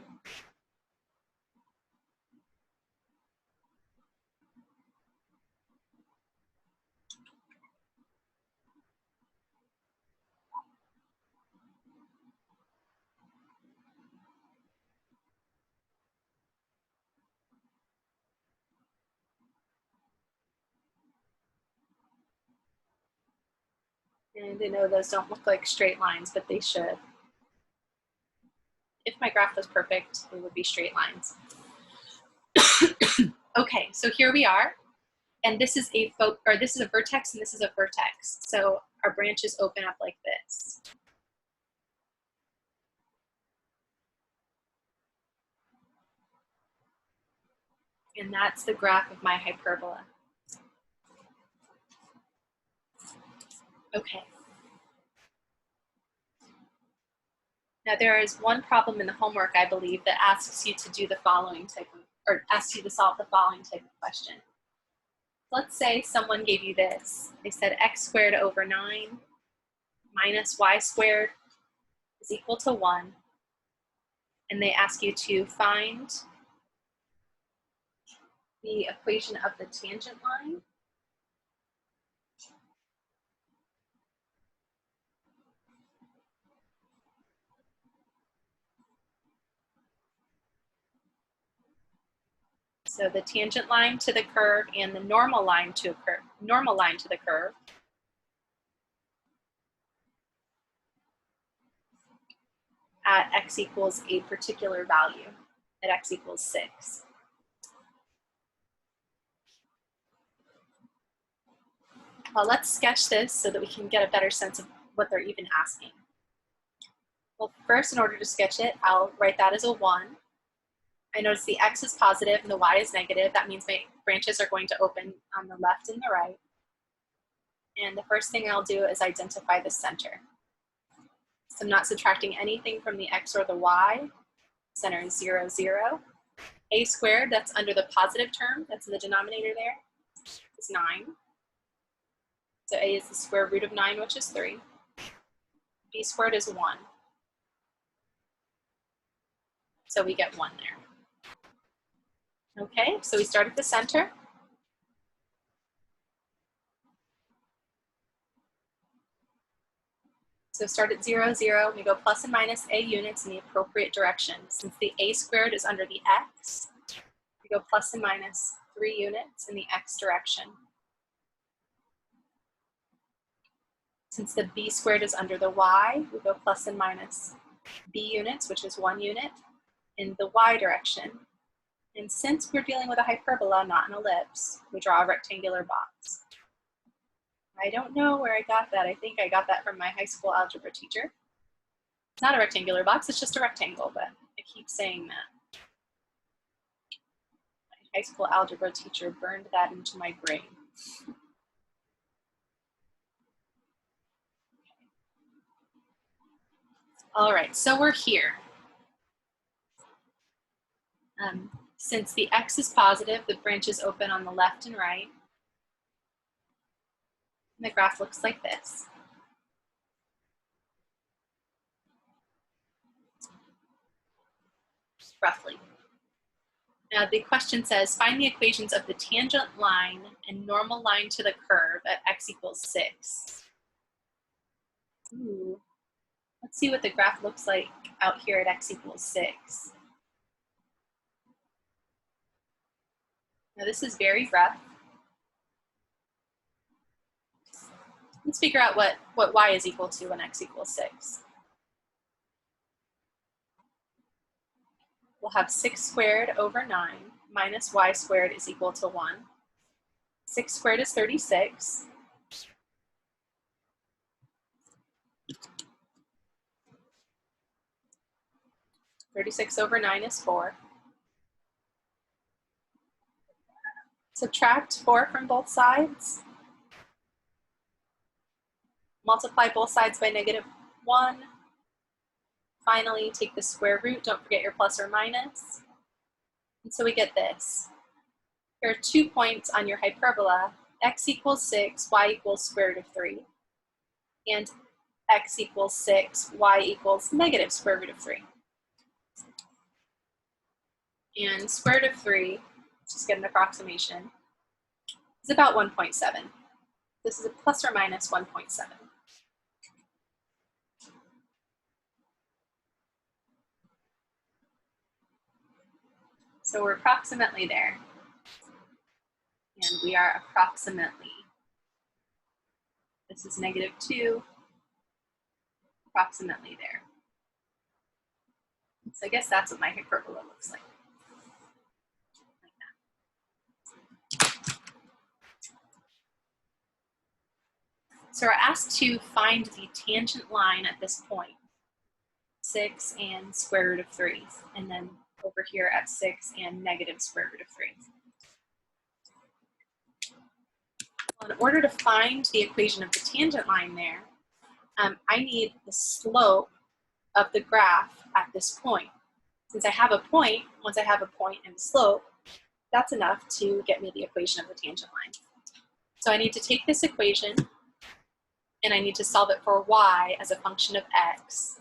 And I know those don't look like straight lines, but they should. If my graph was perfect, they would be straight lines. Okay, so here we are. And this is a vertex and this is a vertex. So our branches open up like this. And that's the graph of my hyperbola. Okay. Now there is one problem in the homework, I believe, that asks you to do the following type of, or asks you to solve the following type of question. Let's say someone gave you this. They said x squared over 9 minus y squared is equal to 1. And they ask you to find the equation of the tangent line. So the tangent line to the curve and the normal line to the curve. At x equals a particular value, at x equals 6. Well, let's sketch this so that we can get a better sense of what they're even asking. Well, first, in order to sketch it, I'll write that as a 1. I notice the x is positive and the y is negative. That means my branches are going to open on the left and the right. And the first thing I'll do is identify the center. So I'm not subtracting anything from the x or the y. Center is 0, 0. A squared, that's under the positive term, that's in the denominator there, is 9. So a is the square root of 9, which is 3. B squared is 1. So we get 1 there. Okay, so we start at the center. So start at 0, 0. We go plus and minus a units in the appropriate direction. Since the a squared is under the x, we go plus and minus 3 units in the x direction. Since the b squared is under the y, we go plus and minus b units, which is 1 unit, in the y direction. And since we're dealing with a hyperbola, not an ellipse, we draw a rectangular box. I don't know where I got that. I think I got that from my high school algebra teacher. It's not a rectangular box, it's just a rectangle, but I keep saying that. My high school algebra teacher burned that into my brain. All right, so we're here. Since the x is positive, the branches open on the left and right. And the graph looks like this. Roughly. Now the question says, find the equations of the tangent line and normal line to the curve at x equals 6. Ooh. Let's see what the graph looks like out here at x equals 6. Now this is very rough. Let's figure out what y is equal to when x equals 6. We'll have 6 squared over 9 minus y squared is equal to 1. 6 squared is 36. (36 over 9 is 4. Subtract 4 from both sides. Multiply both sides by -1. Finally, take the square root. Don't forget your plus or minus. And so we get this. There are 2 points on your hyperbola. X equals 6, y equals square root of 3. And x equals 6, y equals negative square root of 3. And square root of 3, just get an approximation, is about 1.7. This is a plus or minus 1.7. So we're approximately there. And we are approximately, this is -2, approximately there. So I guess that's what my hyperbola looks like. So we're asked to find the tangent line at this point, 6 and square root of 3, and then over here at 6 and negative square root of 3. Well, in order to find the equation of the tangent line there, I need the slope of the graph at this point. Since I have a point, once I have a point and a slope, that's enough to get me the equation of the tangent line. So I need to take this equation and I need to solve it for y as a function of x.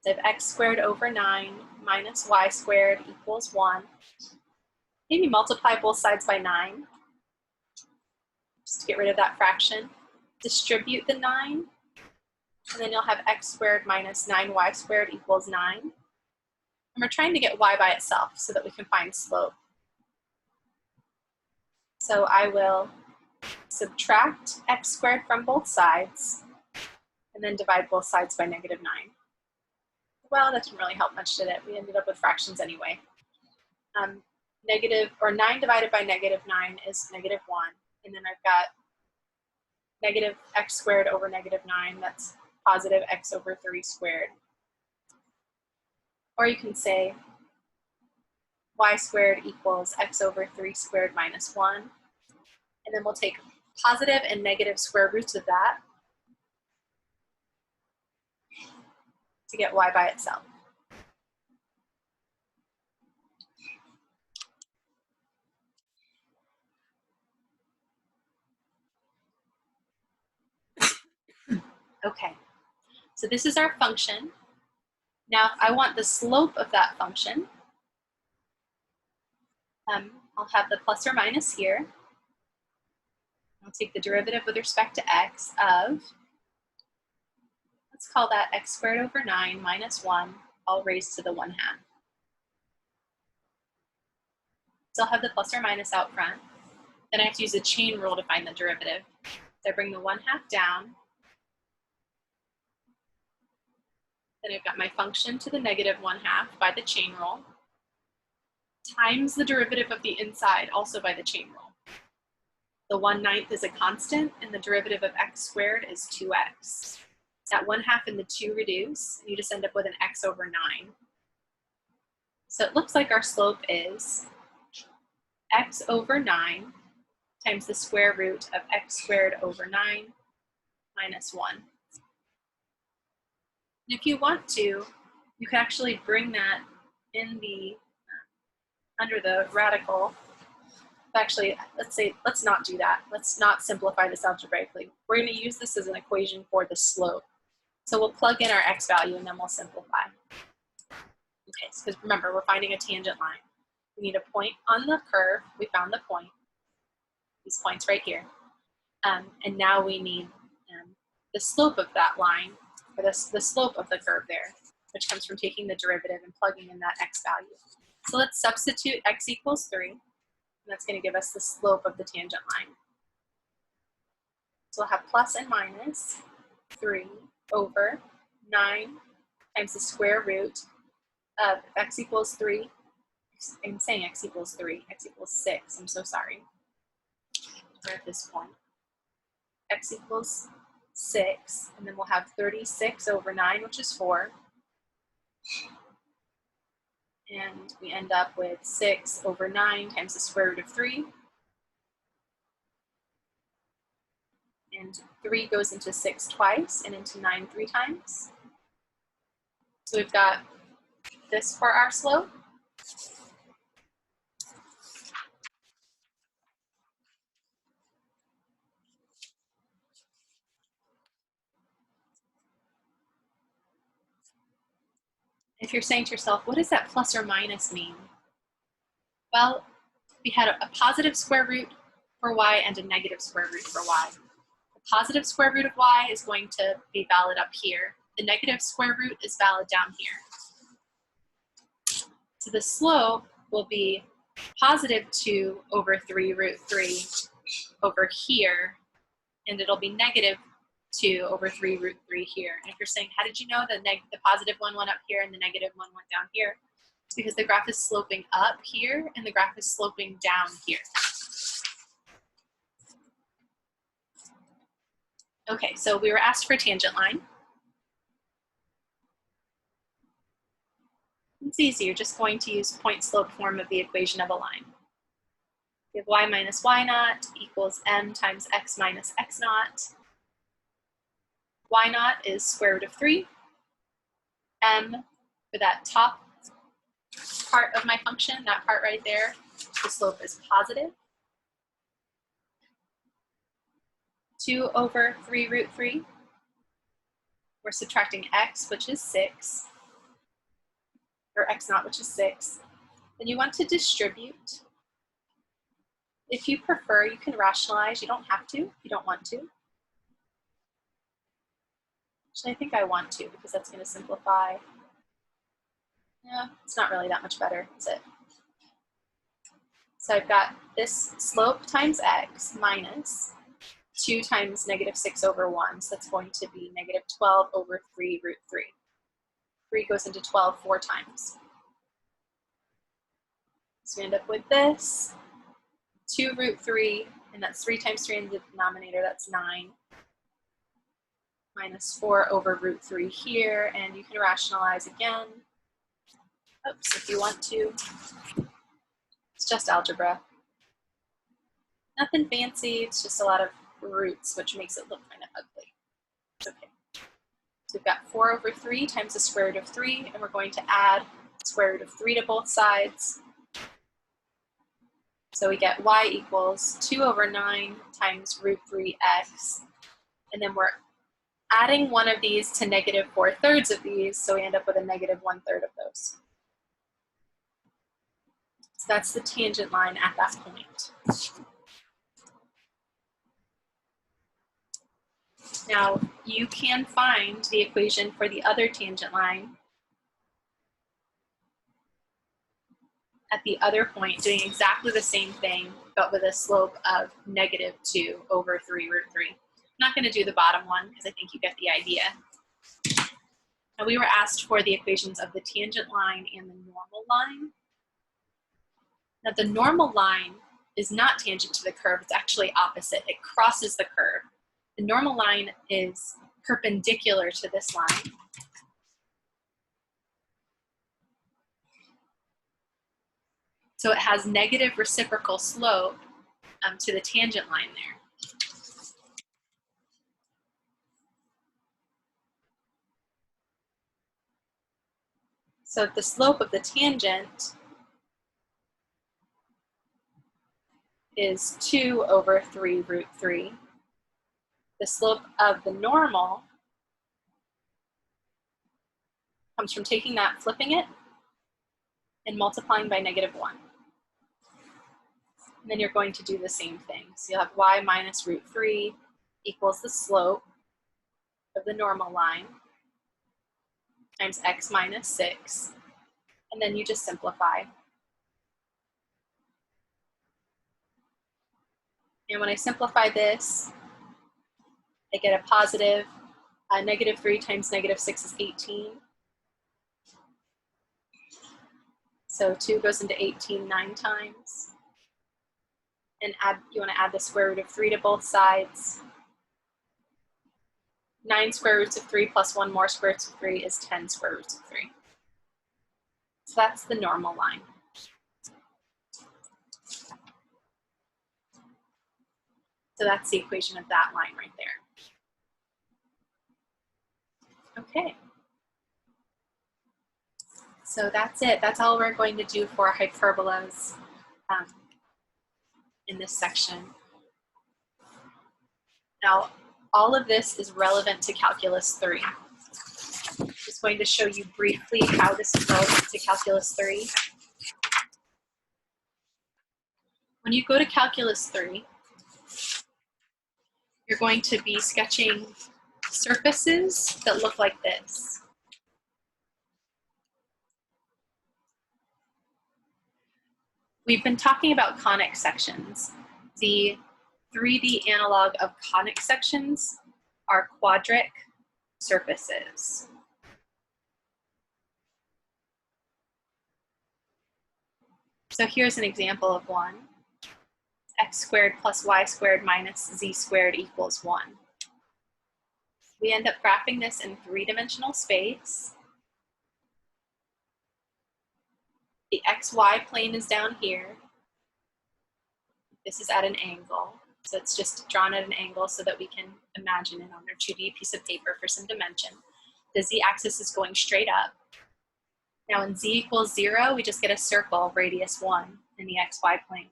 So I have x squared over 9 minus y squared equals 1. Maybe multiply both sides by 9, just to get rid of that fraction. Distribute the 9, and then you'll have x squared minus 9y squared equals 9. And we're trying to get y by itself so that we can find slope. So I will subtract x squared from both sides, and then divide both sides by -9. Well, that didn't really help much, did it? We ended up with fractions anyway. 9 divided by -9 is -1, and then I've got negative x squared over -9, that's positive x over 3 squared. Or you can say y squared equals x over 3 squared minus 1, and then we'll take positive and negative square roots of that to get y by itself. Okay, so this is our function. Now, if I want the slope of that function, I'll have the plus or minus here. I'll take the derivative with respect to x of, let's call that x squared over 9 minus 1, all raised to the 1/2. So I'll have the plus or minus out front. Then I have to use a chain rule to find the derivative. So I bring the 1/2 down. Then I've got my function to the -1/2 by the chain rule, times the derivative of the inside also by the chain rule. The 1/9 is a constant, and the derivative of x squared is 2x. That 1/2 and the 2 reduce, and you just end up with an x over 9. So it looks like our slope is x over 9 times the square root of x squared over 9 minus 1. And if you want to, you can actually bring that in the, under the radical. Actually, let's not do that. Let's not simplify this algebraically. We're going to use this as an equation for the slope. So we'll plug in our x value and then we'll simplify. Okay, because remember, we're finding a tangent line. We need a point on the curve. We found the point, these points right here. And now we need the slope of that line, or the slope of the curve there, which comes from taking the derivative and plugging in that x value. So let's substitute x equals 3. And that's going to give us the slope of the tangent line. So we'll have plus and minus 3 over 9 times the square root of x equals 3. I'm saying x equals 3, x equals 6, I'm so sorry. We're at this point. X equals 6, and then we'll have 36 over 9, which is 4. And we end up with 6 over 9 times the square root of 3. And 3 goes into 6 twice and into 9 3 times. So we've got this for our slope. If you're saying to yourself, what does that plus or minus mean? Well, we had a positive square root for y and a negative square root for y. The positive square root of y is going to be valid up here. The negative square root is valid down here. So the slope will be positive 2 over 3 root 3 over here, and it'll be negative 2 over 3 root 3 here. And if you're saying, how did you know the positive one went up here and the negative one went down here? It's because the graph is sloping up here and the graph is sloping down here. Okay, so we were asked for a tangent line. It's easy, you're just going to use point slope form of the equation of a line. We have y minus y naught equals m times x minus x naught. Y naught is square root of 3. M, for that top part of my function, that part right there, the slope is positive. 2 over 3 root 3. We're subtracting x, which is 6, or x naught, which is 6. Then you want to distribute. If you prefer, you can rationalize. You don't have to if you don't want to. Actually, I think I want to because that's going to simplify. Yeah, it's not really that much better, is it? So I've got this slope times x minus 2 times negative 6 over 1. So that's going to be negative 12 over 3 root 3. 3 goes into 12 4 times. So we end up with this. 2 root 3, and that's 3 times 3 in the denominator, that's 9. Minus 4 over root 3 here, and you can rationalize again. Oops, if you want to. It's just algebra. Nothing fancy, it's just a lot of roots, which makes it look kind of ugly. It's okay. So we've got 4 over 3 times the square root of 3, and we're going to add square root of 3 to both sides. So we get y equals 2 over 9 times root 3x, and then we're adding one of these to negative 4/3 of these, so we end up with a negative 1/3 of those. So that's the tangent line at that point. Now, you can find the equation for the other tangent line at the other point, doing exactly the same thing, but with a slope of negative 2 over 3 root 3. I'm not going to do the bottom one because I think you get the idea. Now, we were asked for the equations of the tangent line and the normal line. Now, the normal line is not tangent to the curve, it's actually opposite. It crosses the curve. The normal line is perpendicular to this line. So it has negative reciprocal slope to the tangent line there. So the slope of the tangent is 2 over 3 root 3. The slope of the normal comes from taking that, flipping it, and multiplying by negative 1. And then you're going to do the same thing. So you'll have y minus root 3 equals the slope of the normal line times x minus 6. And then you just simplify. And when I simplify this, I get a positive. Negative 3 times negative 6 is 18. So 2 goes into 18 9 times. And you want to add the square root of 3 to both sides. 9 square roots of 3 plus 1 more square roots of 3 is 10 square roots of 3. So that's the normal line. So that's the equation of that line right there. Okay. So that's it. That's all we're going to do for hyperbolas in this section. Now, all of this is relevant to Calculus 3. I'm just going to show you briefly how this is relevant to Calculus 3. When you go to Calculus 3, you're going to be sketching surfaces that look like this. We've been talking about conic sections. The 3D analog of conic sections are quadric surfaces. So here's an example of one. X squared plus y squared minus z squared equals 1. We end up graphing this in 3-dimensional space. The XY plane is down here. This is at an angle. So it's just drawn at an angle so that we can imagine it on our 2D piece of paper for some dimension. The z-axis is going straight up. Now when z equals 0, we just get a circle, radius 1, in the XY plane.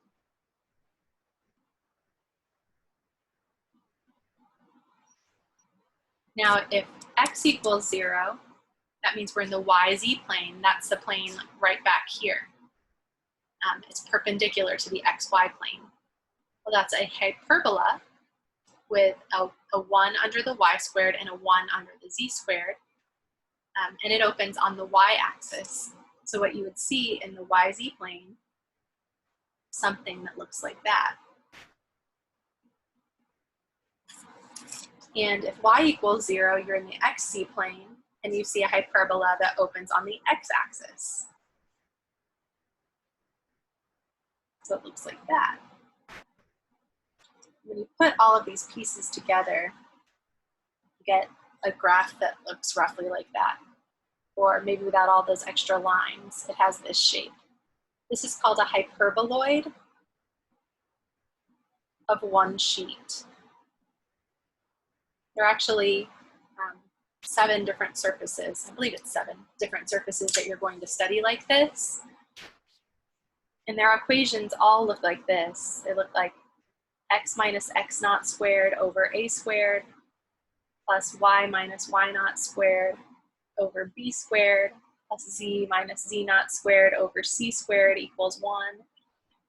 Now if x equals 0, that means we're in the YZ plane. That's the plane right back here. It's perpendicular to the XY plane. Well, that's a hyperbola with a 1 under the y squared and a 1 under the z squared. And it opens on the y-axis. So what you would see in the YZ plane, something that looks like that. And if y equals 0, you're in the XZ plane, and you see a hyperbola that opens on the x-axis. So it looks like that. When you put all of these pieces together, you get a graph that looks roughly like that. Or maybe without all those extra lines, it has this shape. This is called a hyperboloid of one sheet. There are actually 7 different surfaces. I believe it's 7 different surfaces that you're going to study like this. And their equations all look like this. They look like x minus x naught squared over a squared plus y minus y naught squared over b squared plus z minus z naught squared over c squared equals 1.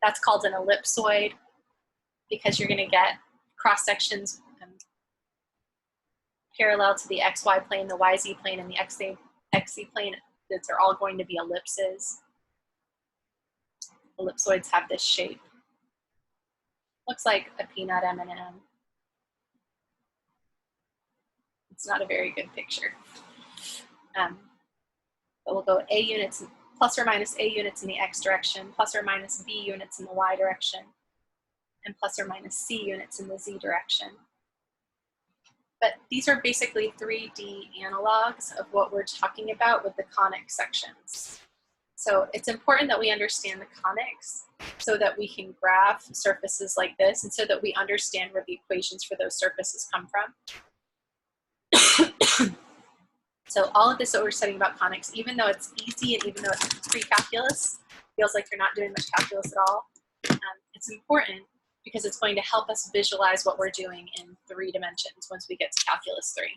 That's called an ellipsoid because you're going to get cross sections parallel to the xy plane, the yz plane, and the xz plane. They're all going to be ellipses. Ellipsoids have this shape. Looks like a peanut M&M. It's not a very good picture. But we'll go A units, plus or minus A units in the x direction, plus or minus B units in the y direction, and plus or minus C units in the z direction. But these are basically 3D analogs of what we're talking about with the conic sections. So it's important that we understand the conics so that we can graph surfaces like this and so that we understand where the equations for those surfaces come from. So all of this that we're studying about conics, even though it's easy and even though it's pre-calculus, feels like you're not doing much calculus at all, it's important because it's going to help us visualize what we're doing in 3 dimensions once we get to calculus 3.